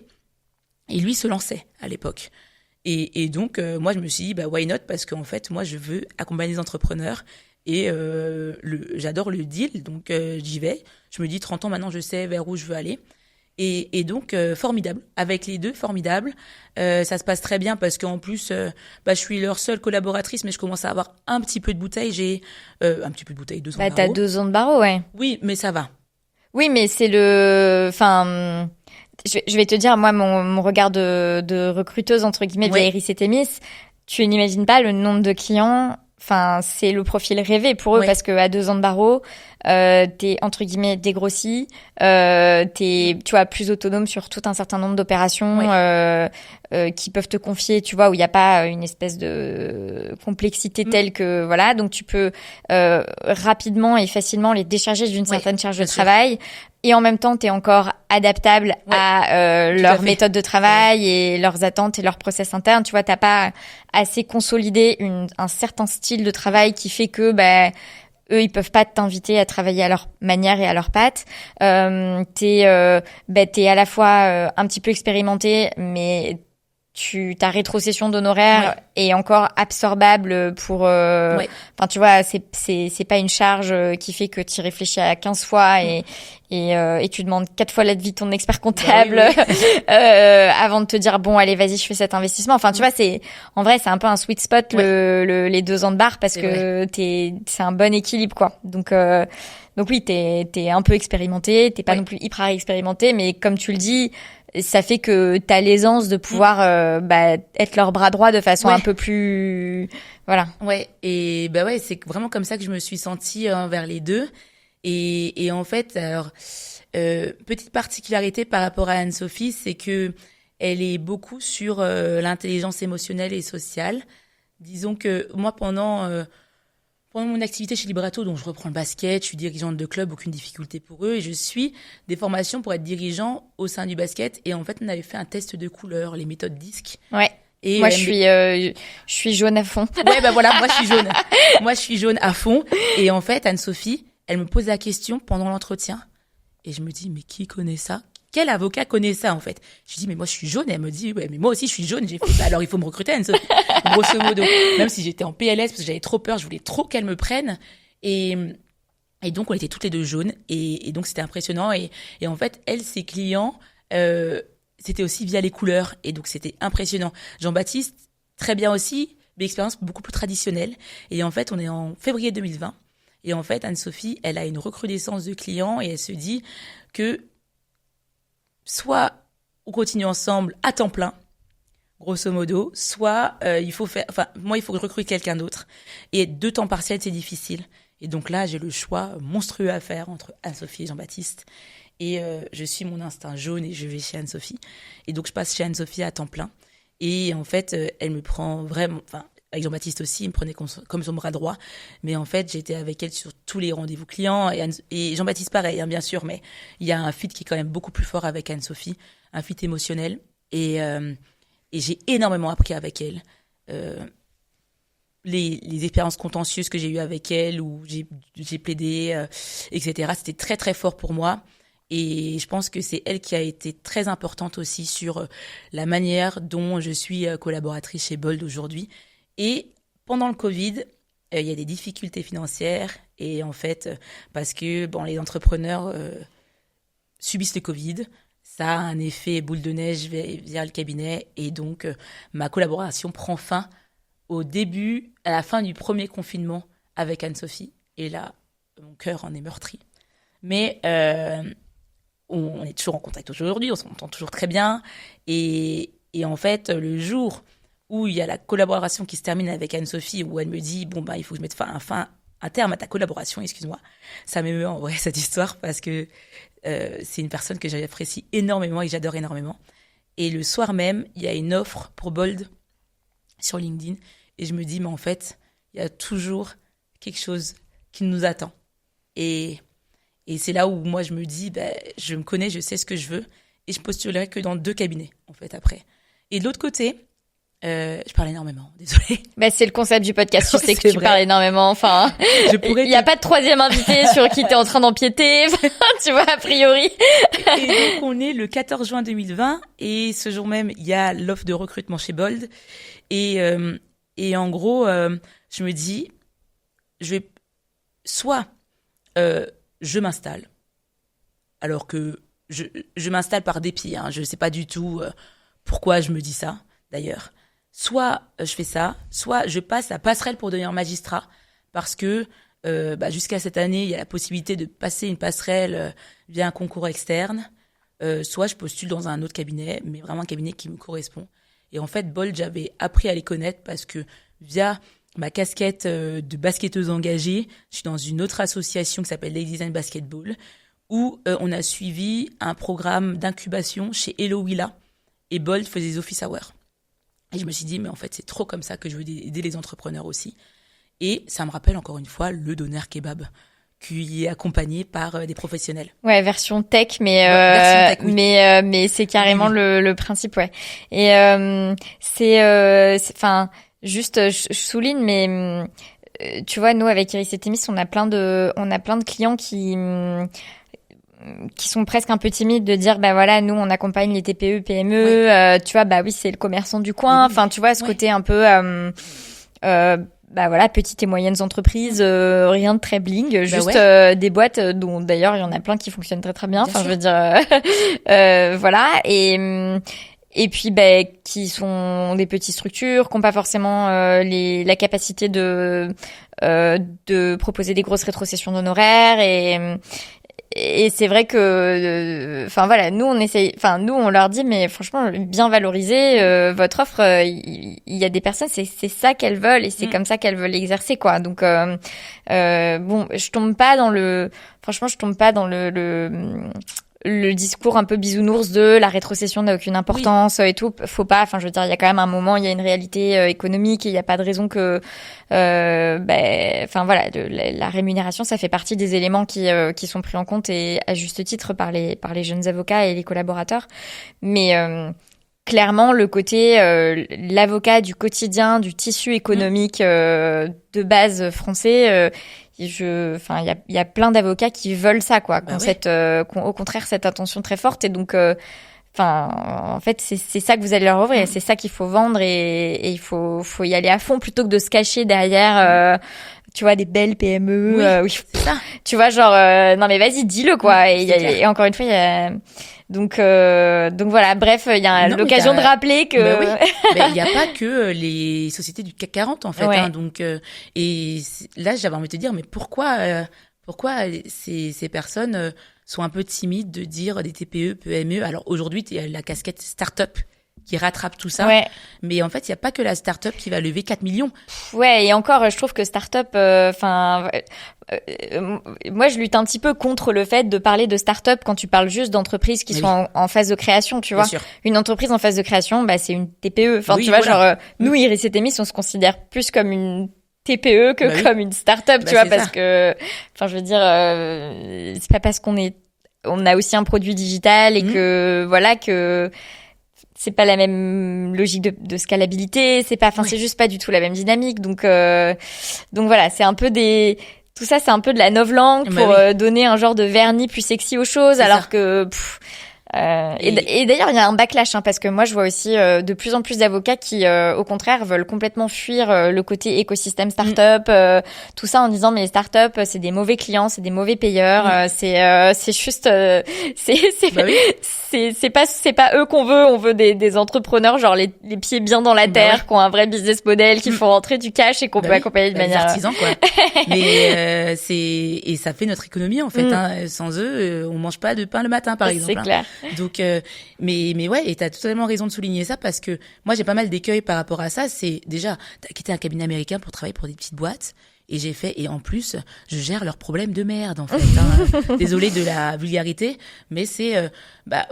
Et lui se lançait à l'époque. Et donc, moi, je me suis dit, why not? Parce qu'en fait, moi, je veux accompagner les entrepreneurs et j'adore le deal, donc j'y vais. Je me dis, 30 ans, maintenant, je sais vers où je veux aller. Et donc, formidable. Avec les deux, formidable. Ça se passe très bien parce qu'en plus, je suis leur seule collaboratrice, mais je commence à avoir un petit peu de bouteille. J'ai un petit peu de bouteille, 2 ans de barreau. T'as 2 ans de barreau, ouais. Oui, mais ça va. Oui, mais c'est je vais te dire, moi, mon regard de recruteuse, entre guillemets, via Iris et Thémis, tu n'imagines pas le nombre de clients. Enfin, c'est le profil rêvé pour eux parce que à 2 ans de barreau, t'es entre guillemets dégrossi, tu vois, plus autonome sur tout un certain nombre d'opérations qui peuvent te confier, tu vois, où il n'y a pas une espèce de complexité telle que voilà, donc tu peux rapidement et facilement les décharger d'une certaine charge de travail. Et en même temps, t'es encore adaptable à leur méthode de travail et leurs attentes et leurs process internes. Tu vois, t'as pas assez consolidé un certain style de travail qui fait que eux, ils peuvent pas t'inviter à travailler à leur manière et à leur patte. T'es à la fois un petit peu expérimenté, mais ta rétrocession d'honoraires est encore absorbable pour enfin tu vois, c'est pas une charge qui fait que tu réfléchis à 15 fois et tu demandes 4 fois l'avis de ton expert comptable avant de te dire bon allez vas-y je fais cet investissement. Enfin tu vois, c'est en vrai c'est un peu un sweet spot les 2 ans de barre parce que c'est un bon équilibre quoi. Donc oui, t'es un peu expérimenté, t'es pas non plus hyper expérimenté, mais comme tu le dis, ça fait que t'as l'aisance de pouvoir être leur bras droit de façon un peu plus voilà. Ouais, et c'est vraiment comme ça que je me suis sentie envers les deux. Et en fait, alors petite particularité par rapport à Anne-Sophie, c'est que elle est beaucoup sur l'intelligence émotionnelle et sociale. Disons que moi pendant mon activité chez Librato, donc je reprends le basket, je suis dirigeante de club, aucune difficulté pour eux, et je suis des formations pour être dirigeant au sein du basket. Et en fait, on avait fait un test de couleurs, les méthodes DISC. Ouais. Et moi, je suis jaune à fond. Ouais, voilà, moi, je suis jaune. Moi, je suis jaune à fond. Et en fait, Anne-Sophie, elle me pose la question pendant l'entretien. Et je me dis, mais qui connaît ça? Quel avocat connaît ça, en fait? Je dis, mais moi, je suis jaune. Et elle me dit, ouais, mais moi aussi, je suis jaune. J'ai fait, alors il faut me recruter, Anne-Sophie. Grosso modo. Même si j'étais en PLS, parce que j'avais trop peur, je voulais trop qu'elle me prenne. Et donc, on était toutes les deux jaunes. Et donc, c'était impressionnant. Et en fait, elle, ses clients, c'était aussi via les couleurs. Et donc, c'était impressionnant. Jean-Baptiste, très bien aussi, mais expérience beaucoup plus traditionnelle. Et en fait, on est en février 2020. Et en fait, Anne-Sophie, elle a une recrudescence de clients et elle se dit que soit on continue ensemble à temps plein, grosso modo, soit il faut recruter quelqu'un d'autre. Et 2 temps partiels, c'est difficile. Et donc là, j'ai le choix monstrueux à faire entre Anne-Sophie et Jean-Baptiste. Et je suis mon instinct jaune et je vais chez Anne-Sophie. Et donc, je passe chez Anne-Sophie à temps plein. Et en fait, elle me prend vraiment... Avec Jean-Baptiste aussi, il me prenait comme son bras droit. Mais en fait, j'étais avec elle sur tous les rendez-vous clients. Et Jean-Baptiste, pareil, hein, bien sûr. Mais il y a un fit qui est quand même beaucoup plus fort avec Anne-Sophie. Un fit émotionnel. Et j'ai énormément appris avec elle. Les expériences contentieuses que j'ai eues avec elle, où j'ai plaidé, etc. C'était très, très fort pour moi. Et je pense que c'est elle qui a été très importante aussi sur la manière dont je suis collaboratrice chez Bold aujourd'hui. Et pendant le Covid, il y a des difficultés financières. Et en fait, parce que les entrepreneurs subissent le Covid, ça a un effet boule de neige via le cabinet. Et donc, ma collaboration prend fin à la fin du premier confinement avec Anne-Sophie. Et là, mon cœur en est meurtri. Mais on est toujours en contact aujourd'hui, on s'entend toujours très bien. Et en fait, le jour où il y a la collaboration qui se termine avec Anne-Sophie, où elle me dit, il faut que je mette un terme à ta collaboration, excuse-moi. Ça m'émeut en vrai, cette histoire, parce que c'est une personne que j'apprécie énormément et que j'adore énormément. Et le soir même, il y a une offre pour Bold sur LinkedIn. Et je me dis, mais en fait, il y a toujours quelque chose qui nous attend. Et c'est là où moi, je me dis, je me connais, je sais ce que je veux. Et je postulerai que dans 2 cabinets, en fait, après. Et de l'autre côté, je parle énormément, désolée. C'est le concept du podcast, tu sais que tu parles énormément, enfin. Il n'y a pas de 3e invité sur qui t'es en train d'empiéter, tu vois, a priori. Et donc, on est le 14 juin 2020, et ce jour même, il y a l'offre de recrutement chez Bold. Et en gros, je me dis, soit je m'installe, alors que je m'installe par dépit, hein, je ne sais pas du tout pourquoi je me dis ça, d'ailleurs. Soit je fais ça, soit je passe la passerelle pour devenir magistrat, parce que jusqu'à cette année, il y a la possibilité de passer une passerelle via un concours externe, soit je postule dans un autre cabinet, mais vraiment un cabinet qui me correspond. Et en fait, Bold, j'avais appris à les connaître parce que via ma casquette de basketteuse engagée, je suis dans une autre association qui s'appelle Ladies and Basketball, où on a suivi un programme d'incubation chez Hello Willa, et Bold faisait des office hours. Et je me suis dit, mais en fait, c'est trop comme ça que je veux aider les entrepreneurs aussi. Et ça me rappelle encore une fois le Doner Kebab, qui est accompagné par des professionnels. Ouais, version tech, mais version tech, oui. mais c'est carrément le principe, ouais. Et juste, je souligne, mais tu vois, nous avec Iris et Témis, on a plein de clients qui qui sont presque un peu timides de dire bah voilà, nous on accompagne les TPE PME, tu vois, bah oui, c'est le commerçant du coin, enfin tu vois ce côté un peu bah voilà, petites et moyennes entreprises, rien de très bling, juste des boîtes dont d'ailleurs il y en a plein qui fonctionnent très très bien. Enfin, je veux dire, voilà. Et puis, ben, qui sont des petites structures, qui n'ont pas forcément la capacité de proposer des grosses rétrocessions d'honoraires et c'est vrai que, enfin voilà, nous on leur dit, mais franchement, bien valoriser votre offre. Il y a des personnes, c'est ça qu'elles veulent et c'est comme ça qu'elles veulent l'exercer, quoi. Donc bon, je tombe pas dans le discours un peu bisounours de la rétrocession n'a aucune importance et tout. Faut pas. Enfin, je veux dire, il y a quand même un moment, il y a une réalité économique et il n'y a pas de raison que, enfin voilà, la rémunération, ça fait partie des éléments qui sont pris en compte et à juste titre par les jeunes avocats et les collaborateurs. Mais clairement, le côté l'avocat du quotidien, du tissu économique de base français. Enfin, il y a plein d'avocats qui veulent ça, quoi, qui ont au contraire cette attention très forte et donc, enfin, en fait, c'est ça que vous allez leur offrir et c'est ça qu'il faut vendre et il faut y aller à fond plutôt que de se cacher derrière, tu vois, des belles PME, tu vois, genre, non mais vas-y, dis-le, quoi. Et encore une fois, il y a donc voilà, bref, il y a l'occasion de rappeler que il n'y a pas que les sociétés du CAC 40 en fait, hein, donc et là j'avais envie de te dire mais pourquoi ces personnes sont un peu timides de dire des TPE, PME. Alors aujourd'hui, il y a la casquette start-up qui rattrape tout ça. Mais en fait, il n'y a pas que la start-up qui va lever 4 millions. Ouais, et encore, je trouve que start-up, moi, je lutte un petit peu contre le fait de parler de start-up quand tu parles juste d'entreprises qui sont en phase de création, tu vois. Sûr. Une entreprise en phase de création, bah, c'est une TPE. Enfin, tu vois, genre, nous, Iris et Thémis, on se considère plus comme une TPE que comme une start-up, tu vois, parce que, enfin, je veux dire, c'est pas parce qu'on a aussi un produit digital et que, voilà, que c'est pas la même logique de scalabilité, c'est pas, enfin, c'est juste pas du tout la même dynamique. Donc voilà, c'est un peu tout ça, c'est un peu de la novlangue pour donner un genre de vernis plus sexy aux choses, alors que, et d'ailleurs, il y a un backlash, hein, parce que moi, je vois aussi de plus en plus d'avocats qui, au contraire, veulent complètement fuir le côté écosystème start-up, tout ça en disant mais les start-up, c'est des mauvais clients, c'est des mauvais payeurs, c'est juste, c'est pas eux qu'on veut, on veut des entrepreneurs genre les pieds bien dans la terre, qui ont un vrai business model, qui font rentrer du cash et qu'on peut accompagner de manière artisans, quoi. Mais et ça fait notre économie en fait, hein. Sans eux, on mange pas de pain le matin par exemple. C'est clair. Donc mais ouais, et t'as totalement raison de souligner ça parce que moi j'ai pas mal d'écueils par rapport à ça. C'est déjà t'as quitté un cabinet américain pour travailler pour des petites boîtes et en plus je gère leurs problèmes de merde en fait, hein. Désolée de la vulgarité, mais c'est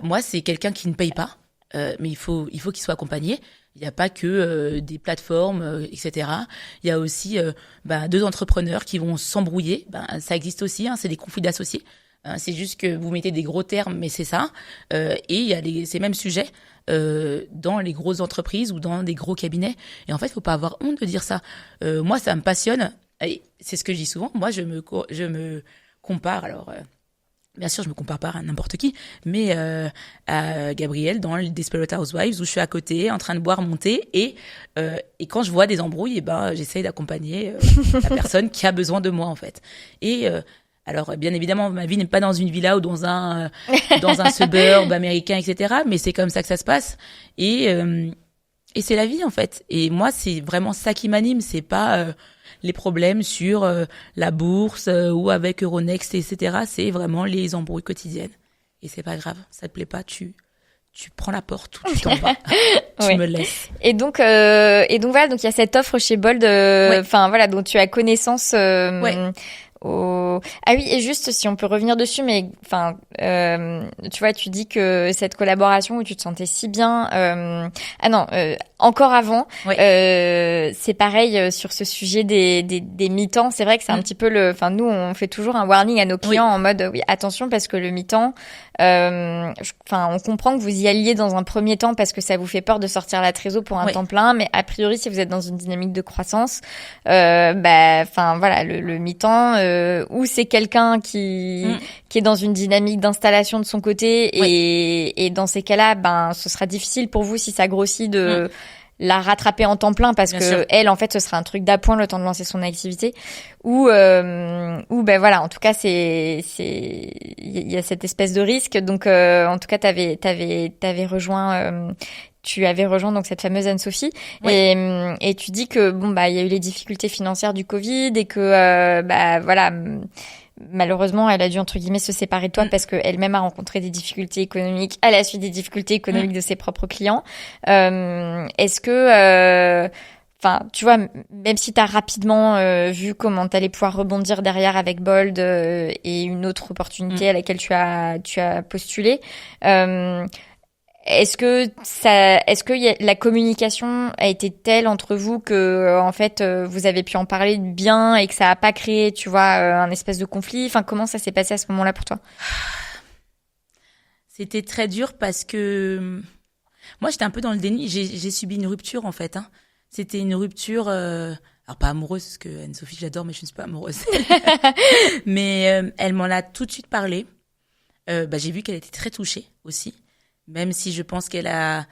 moi c'est quelqu'un qui ne paye pas, mais il faut qu'il soit accompagné. Il n'y a pas que des plateformes, etc. Il y a aussi deux entrepreneurs qui vont s'embrouiller. Ça existe aussi, hein, c'est des conflits d'associés. C'est juste que vous mettez des gros termes, mais c'est ça. Et il y a ces mêmes sujets dans les grosses entreprises ou dans des gros cabinets. Et en fait, il faut pas avoir honte de dire ça. Moi, ça me passionne. Et c'est ce que je dis souvent. Moi, je me compare. Alors, bien sûr, je me compare pas à n'importe qui, mais à Gabrielle dans les Desperate Housewives où je suis à côté, en train de boire mon thé. Et quand je vois des embrouilles, j'essaye d'accompagner la personne qui a besoin de moi, en fait. Et alors, bien évidemment, ma vie n'est pas dans une villa ou dans un suburb américain, etc. Mais c'est comme ça que ça se passe. Et c'est la vie, en fait. Et moi, c'est vraiment ça qui m'anime. C'est pas les problèmes sur la bourse ou avec Euronext, etc. C'est vraiment les embrouilles quotidiennes. Et c'est pas grave. Ça te plaît pas, tu prends la porte ou tu t'en vas. Tu me laisses. Et donc voilà, donc il y a cette offre chez Bold, enfin voilà, dont tu as connaissance. Ah oui, et juste si on peut revenir dessus, mais enfin, tu vois, tu dis que cette collaboration où tu te sentais si bien, encore avant, c'est pareil sur ce sujet des mi-temps. C'est vrai que c'est un petit peu enfin nous on fait toujours un warning à nos clients en mode attention parce que le mi-temps, on comprend que vous y alliez dans un premier temps parce que ça vous fait peur de sortir la trésor pour un temps plein, mais a priori si vous êtes dans une dynamique de croissance, voilà, le mi-temps ou c'est quelqu'un qui est dans une dynamique d'installation de son côté et dans ces cas-là, ben ce sera difficile pour vous si ça grossit de la rattraper en temps plein parce Bien que sûr. elle en fait ce sera un truc d'appoint le temps de lancer son activité ou ben voilà, en tout cas il y a cette espèce de risque. Donc en tout cas t'avais rejoint tu avais rejoint donc cette fameuse Anne-Sophie et tu dis que bon bah il y a eu les difficultés financières du Covid et que bah voilà, malheureusement elle a dû entre guillemets se séparer de toi parce que elle-même a rencontré des difficultés économiques à la suite des difficultés économiques de ses propres clients. Est-ce que enfin, tu vois, même si t'as rapidement vu comment t'allais pouvoir rebondir derrière avec Bold et une autre opportunité à laquelle tu as postulé, est-ce que la communication a été telle entre vous que en fait vous avez pu en parler bien et que ça a pas créé, tu vois, un espèce de conflit? Enfin, comment ça s'est passé à ce moment-là pour toi? C'était très dur parce que moi, j'étais un peu dans le déni. J'ai subi une rupture, en fait. Hein. C'était une rupture, alors pas amoureuse, parce que Anne-Sophie, j'adore, mais je ne suis pas amoureuse. Mais elle m'en a tout de suite parlé. Bah, j'ai vu qu'elle était très touchée aussi, même si je pense elle a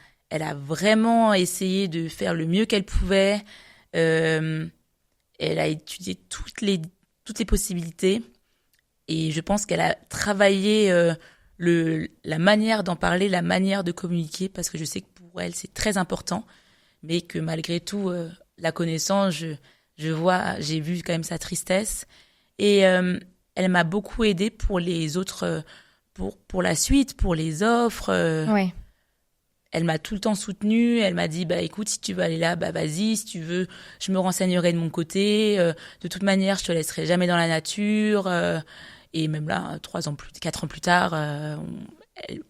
vraiment essayé de faire le mieux qu'elle pouvait. Elle a étudié toutes les possibilités, et je pense qu'elle a travaillé la manière d'en parler, la manière de communiquer, parce que je sais que pour elle c'est très important, mais que malgré tout, la connaissant, j'ai vu quand même sa tristesse, et elle m'a beaucoup aidée pour les autres. Pour la suite, pour les offres, Ouais. elle m'a tout le temps soutenue. Elle m'a dit, bah écoute, si tu veux aller là, bah vas-y. Si tu veux, je me renseignerai de mon côté. De toute manière, je te laisserai jamais dans la nature. Et même là, 4 ans plus tard,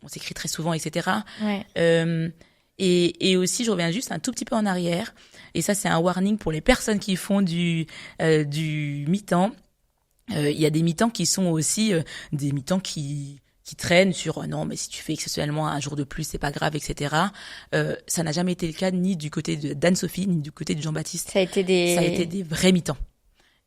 on s'écrit très souvent, etc. Ouais. Et aussi, je reviens juste un tout petit peu en arrière. Et ça, c'est un warning pour les personnes qui font du mi-temps. Il y a des mi-temps qui sont aussi des mi-temps qui traînent sur non, mais si tu fais exceptionnellement un jour de plus, c'est pas grave, etc. Ça n'a jamais été le cas ni du côté d'Anne-Sophie ni du côté de Jean-Baptiste. Ça a été des vrais mi-temps.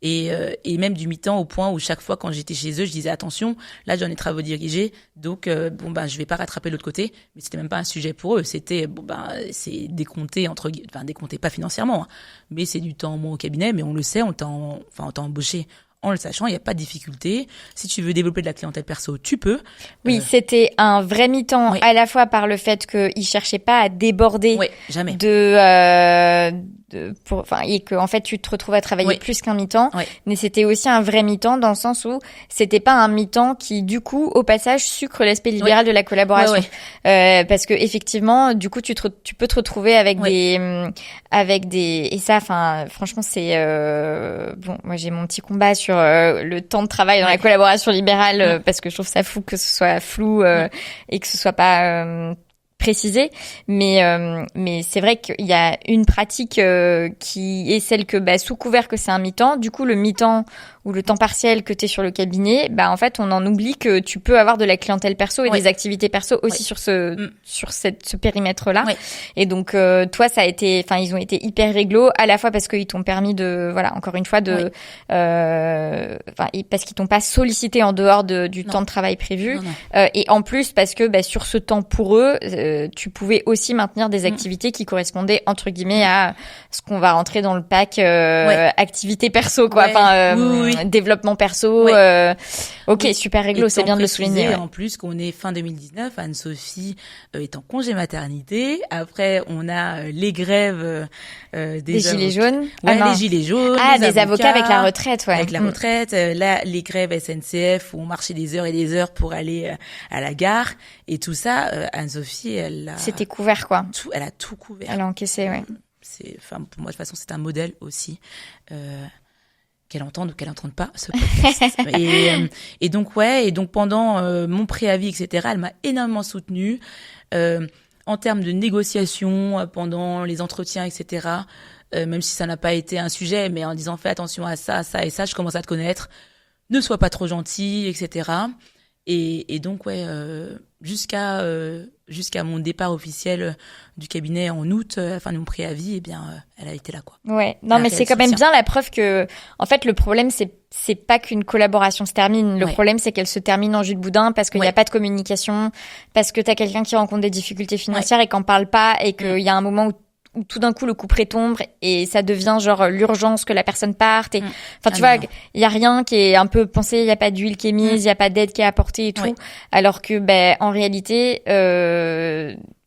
Et même du mi-temps au point où chaque fois quand j'étais chez eux, je disais attention, là j'en ai travaux dirigés, donc bon ben je vais pas rattraper l'autre côté, mais c'était même pas un sujet pour eux, c'était bon ben c'est décompté décompté pas financièrement, hein, mais c'est du temps moins au cabinet, mais on le sait, on t'a embauché en le sachant, il n'y a pas de difficulté. Si tu veux développer de la clientèle perso, tu peux. Oui, c'était un vrai mi-temps, oui. à la fois par le fait qu'il cherchait pas à déborder jamais. et que en fait tu te retrouves à travailler plus qu'un mi-temps, Oui. mais c'était aussi un vrai mi-temps dans le sens où c'était pas un mi-temps qui du coup au passage sucre l'aspect libéral de la collaboration, parce que effectivement du coup tu peux te retrouver avec des et ça, enfin franchement c'est bon, moi j'ai mon petit combat sur le temps de travail dans la collaboration libérale parce que je trouve ça fou que ce soit flou et que ce soit pas précisé, mais c'est vrai qu'il y a une pratique qui est celle que sous couvert que c'est un mi-temps, du coup le mi-temps ou le temps partiel que tu es sur le cabinet, en fait on en oublie que tu peux avoir de la clientèle perso et des activités perso aussi sur ce périmètre-là. Et donc toi ça a été, enfin ils ont été hyper réglo, à la fois parce qu'ils t'ont permis de, voilà, encore une fois de parce qu'ils t'ont pas sollicité en dehors du temps de travail prévu, et en plus parce que sur ce temps pour eux tu pouvais aussi maintenir des activités qui correspondaient entre guillemets à ce qu'on va rentrer dans le pack activité perso, quoi. Développement perso. Ok, super réglo, c'est bien de le souligner. En plus qu'on est fin 2019, Anne-Sophie est en congé maternité. Après, on a les grèves des gilets jaunes. Les gilets jaunes. Des avocats avec la retraite, Avec la retraite. Là, les grèves SNCF où on marchait des heures et des heures pour aller à la gare. Et tout ça, Anne-Sophie, c'était couvert, quoi. Elle a tout couvert. Elle a encaissé, pour moi, de toute façon, c'est un modèle aussi. Qu'elle entende ou qu'elle n'entende pas ce podcast. et donc pendant mon préavis, etc., elle m'a énormément soutenue en termes de négociation pendant les entretiens, etc. Même si ça n'a pas été un sujet, mais en disant fais attention à ça, ça et ça, je commence à te connaître, ne sois pas trop gentil, etc. Et donc jusqu'à jusqu'à mon départ officiel du cabinet en août, à la fin de mon préavis, elle a été là, quoi. Ouais. Non, mais c'est quand même bien la preuve que, en fait, le problème, c'est pas qu'une collaboration se termine. Le problème, c'est qu'elle se termine en jus de boudin parce qu'il y a pas de communication, parce que t'as quelqu'un qui rencontre des difficultés financières et qu'en parle pas, et qu'il y a un moment où tout d'un coup le couperet tombe et ça devient genre l'urgence que la personne parte, et enfin tu vois, il y a rien qui est un peu pensé, il y a pas d'huile qui est mise, il y a pas d'aide qui est apportée et tout, alors que en réalité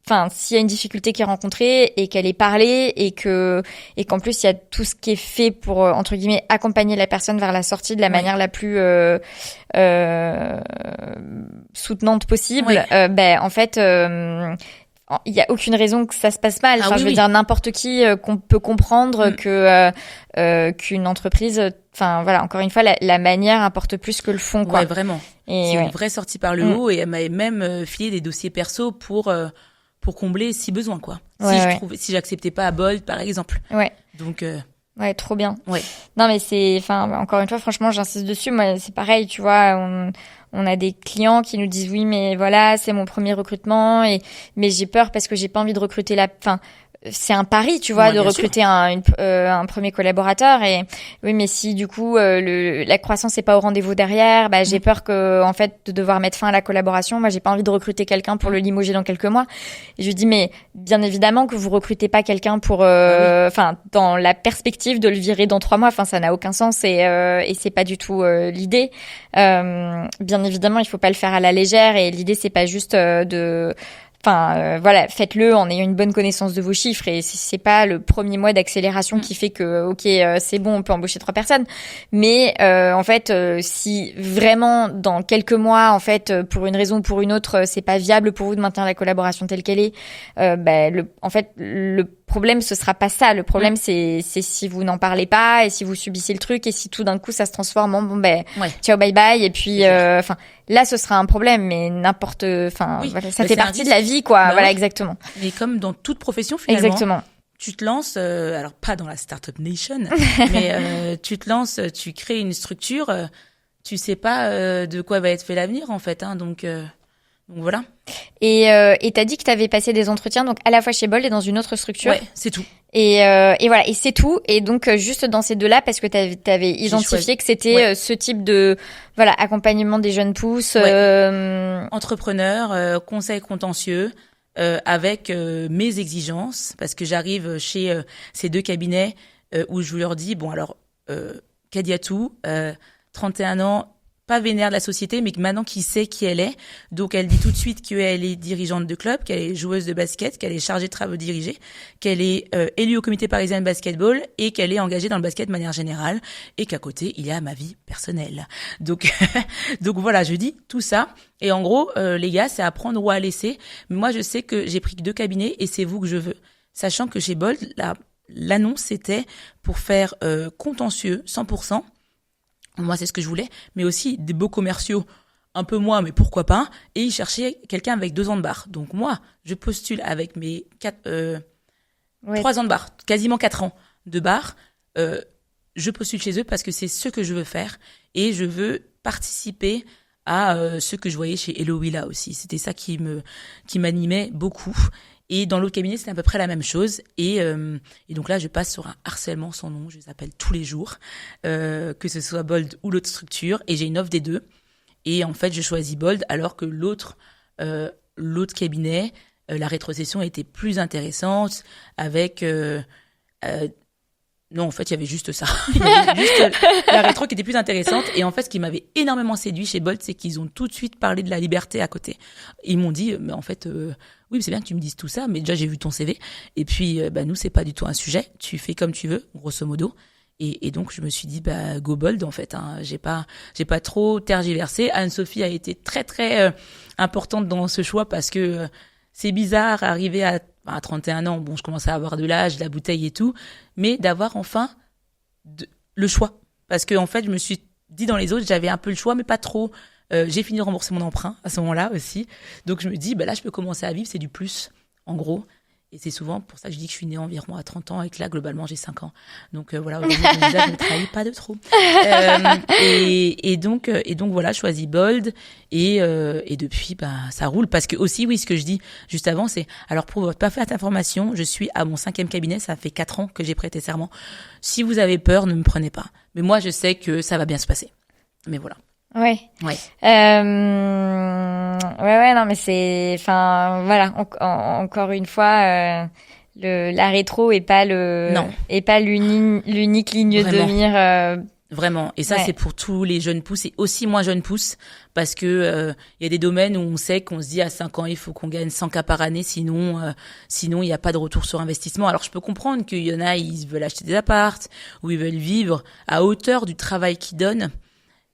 enfin s'il y a une difficulté qui est rencontrée et qu'elle est parlée et qu'en plus il y a tout ce qui est fait pour entre guillemets accompagner la personne vers la sortie de la manière la plus soutenante possible, en fait il y a aucune raison que ça se passe mal. Enfin, je veux dire, n'importe qui qu'on peut comprendre que qu'une entreprise, enfin voilà, encore une fois, la manière importe plus que le fond, quoi. Ouais, vraiment. Et c'est une vraie sortie par le haut, et elle m'avait même filé des dossiers perso pour combler si besoin, quoi. Si j'acceptais pas à Bold, par exemple. Ouais. Donc ouais, trop bien. Ouais. Non, mais encore une fois, franchement, j'insiste dessus. Moi, c'est pareil, tu vois, on a des clients qui nous disent oui, mais voilà, c'est mon premier recrutement, mais j'ai peur parce que j'ai pas envie de recruter c'est un pari, tu vois, de recruter un premier collaborateur, et oui, mais si du coup la croissance est pas au rendez-vous derrière, j'ai peur que en fait de devoir mettre fin à la collaboration. Moi, j'ai pas envie de recruter quelqu'un pour le limoger dans quelques mois. Et je lui dis mais bien évidemment que vous recrutez pas quelqu'un pour dans la perspective de le virer dans 3 mois. Enfin, ça n'a aucun sens, et c'est pas du tout l'idée. Bien évidemment, il faut pas le faire à la légère, et l'idée c'est pas juste voilà, faites-le en ayant une bonne connaissance de vos chiffres, et c'est pas le premier mois d'accélération qui fait que c'est bon, on peut embaucher 3 personnes. Mais en fait, si vraiment dans quelques mois, en fait, pour une raison ou pour une autre, c'est pas viable pour vous de maintenir la collaboration telle qu'elle est, le problème, ce sera pas ça. Le problème, c'est si vous n'en parlez pas, et si vous subissez le truc, et si tout d'un coup ça se transforme en ciao bye bye, et puis là ce sera un problème, mais voilà, ça fait partie de la vie, quoi. Voilà, exactement. Mais comme dans toute profession, finalement. Exactement. Tu te lances, alors pas dans la Startup Nation, mais tu te lances, tu crées une structure, tu sais pas de quoi va être fait l'avenir, en fait, hein, donc voilà. Et t'as dit que t'avais passé des entretiens, donc à la fois chez Bold et dans une autre structure. Ouais, c'est tout. Et voilà, et c'est tout. Et donc juste dans ces deux-là, parce que t'avais identifié que c'était ce type de accompagnement des jeunes pousses, entrepreneurs, conseil contentieux, avec mes exigences, parce que j'arrive chez ces 2 cabinets où je leur dis Kadiatou, 31 ans, pas vénère de la société, mais maintenant qui sait qui elle est. Donc, elle dit tout de suite qu'elle est dirigeante de club, qu'elle est joueuse de basket, qu'elle est chargée de travaux dirigés, qu'elle est élue au comité parisien de basketball, et qu'elle est engagée dans le basket de manière générale, et qu'à côté, il y a ma vie personnelle. Donc, donc voilà, je dis tout ça. Et en gros, les gars, c'est à prendre ou à laisser. Mais moi, je sais que j'ai pris que 2 cabinets, et c'est vous que je veux. Sachant que chez Bold, l'annonce, c'était pour faire contentieux 100%. Moi, c'est ce que je voulais, mais aussi des beaux commerciaux, un peu moins, mais pourquoi pas. Et ils cherchaient quelqu'un avec 2 ans de barre. Donc moi, je postule avec mes 3 ans de barre, quasiment 4 ans de barre. Je postule chez eux parce que c'est ce que je veux faire, et je veux participer à ce que je voyais chez Hello Willa aussi. C'était ça qui m'animait beaucoup. Et dans l'autre cabinet, c'est à peu près la même chose. Et donc là, je passe sur un harcèlement sans nom. Je les appelle tous les jours, que ce soit Bold ou l'autre structure. Et j'ai une offre des 2. Et en fait, je choisis Bold, alors que l'autre cabinet, la rétrocession était plus intéressante, avec... non, en fait, il y avait juste ça. Il y avait juste la rétro qui était plus intéressante. Et en fait, ce qui m'avait énormément séduit chez Bolt, c'est qu'ils ont tout de suite parlé de la liberté à côté. Ils m'ont dit, mais en fait, oui, c'est bien que tu me dises tout ça, mais déjà, j'ai vu ton CV. Et puis, nous, c'est pas du tout un sujet. Tu fais comme tu veux, grosso modo. Et donc, je me suis dit, go Bold, en fait, hein. J'ai pas trop tergiversé. Anne-Sophie a été très, très importante dans ce choix, parce que c'est bizarre, arriver à 31 ans, bon, je commençais à avoir de l'âge, de la bouteille et tout, mais d'avoir enfin le choix. Parce que, en fait, je me suis dit dans les autres, j'avais un peu le choix, mais pas trop. J'ai fini de rembourser mon emprunt à ce moment-là aussi. Donc, je me dis, là, je peux commencer à vivre, c'est du plus, en gros. Et c'est souvent pour ça que je dis que je suis née environ à 30 ans et que là, globalement, j'ai 5 ans. Donc voilà, aujourd'hui, mon visage ne trahit pas de trop. Et donc voilà, je choisis Bold. Et depuis, ça roule. Parce que aussi, oui, ce que je dis juste avant, c'est, alors pour votre parfaite information, je suis à mon 5e cabinet, ça fait 4 ans que j'ai prêté serment. Si vous avez peur, ne me prenez pas. Mais moi, je sais que ça va bien se passer. Mais voilà. Ouais. Ouais. Ouais, non, mais enfin, voilà, encore une fois, la rétro est pas Non. l'unique ligne Vraiment. de mire. Vraiment. Et ça, Ouais. c'est pour tous les jeunes pousses et aussi moins jeunes pousses parce que il y a des domaines où on sait qu'on se dit à 5 ans, il faut qu'on gagne 100 cas par année, sinon il n'y a pas de retour sur investissement. Alors, je peux comprendre qu'il y en a, ils veulent acheter des appartes ou ils veulent vivre à hauteur du travail qu'ils donnent.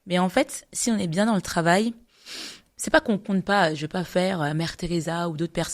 Mais en fait, si on est bien dans le travail, c'est pas qu'on compte pas, je vais pas faire Mère Teresa ou d'autres personnes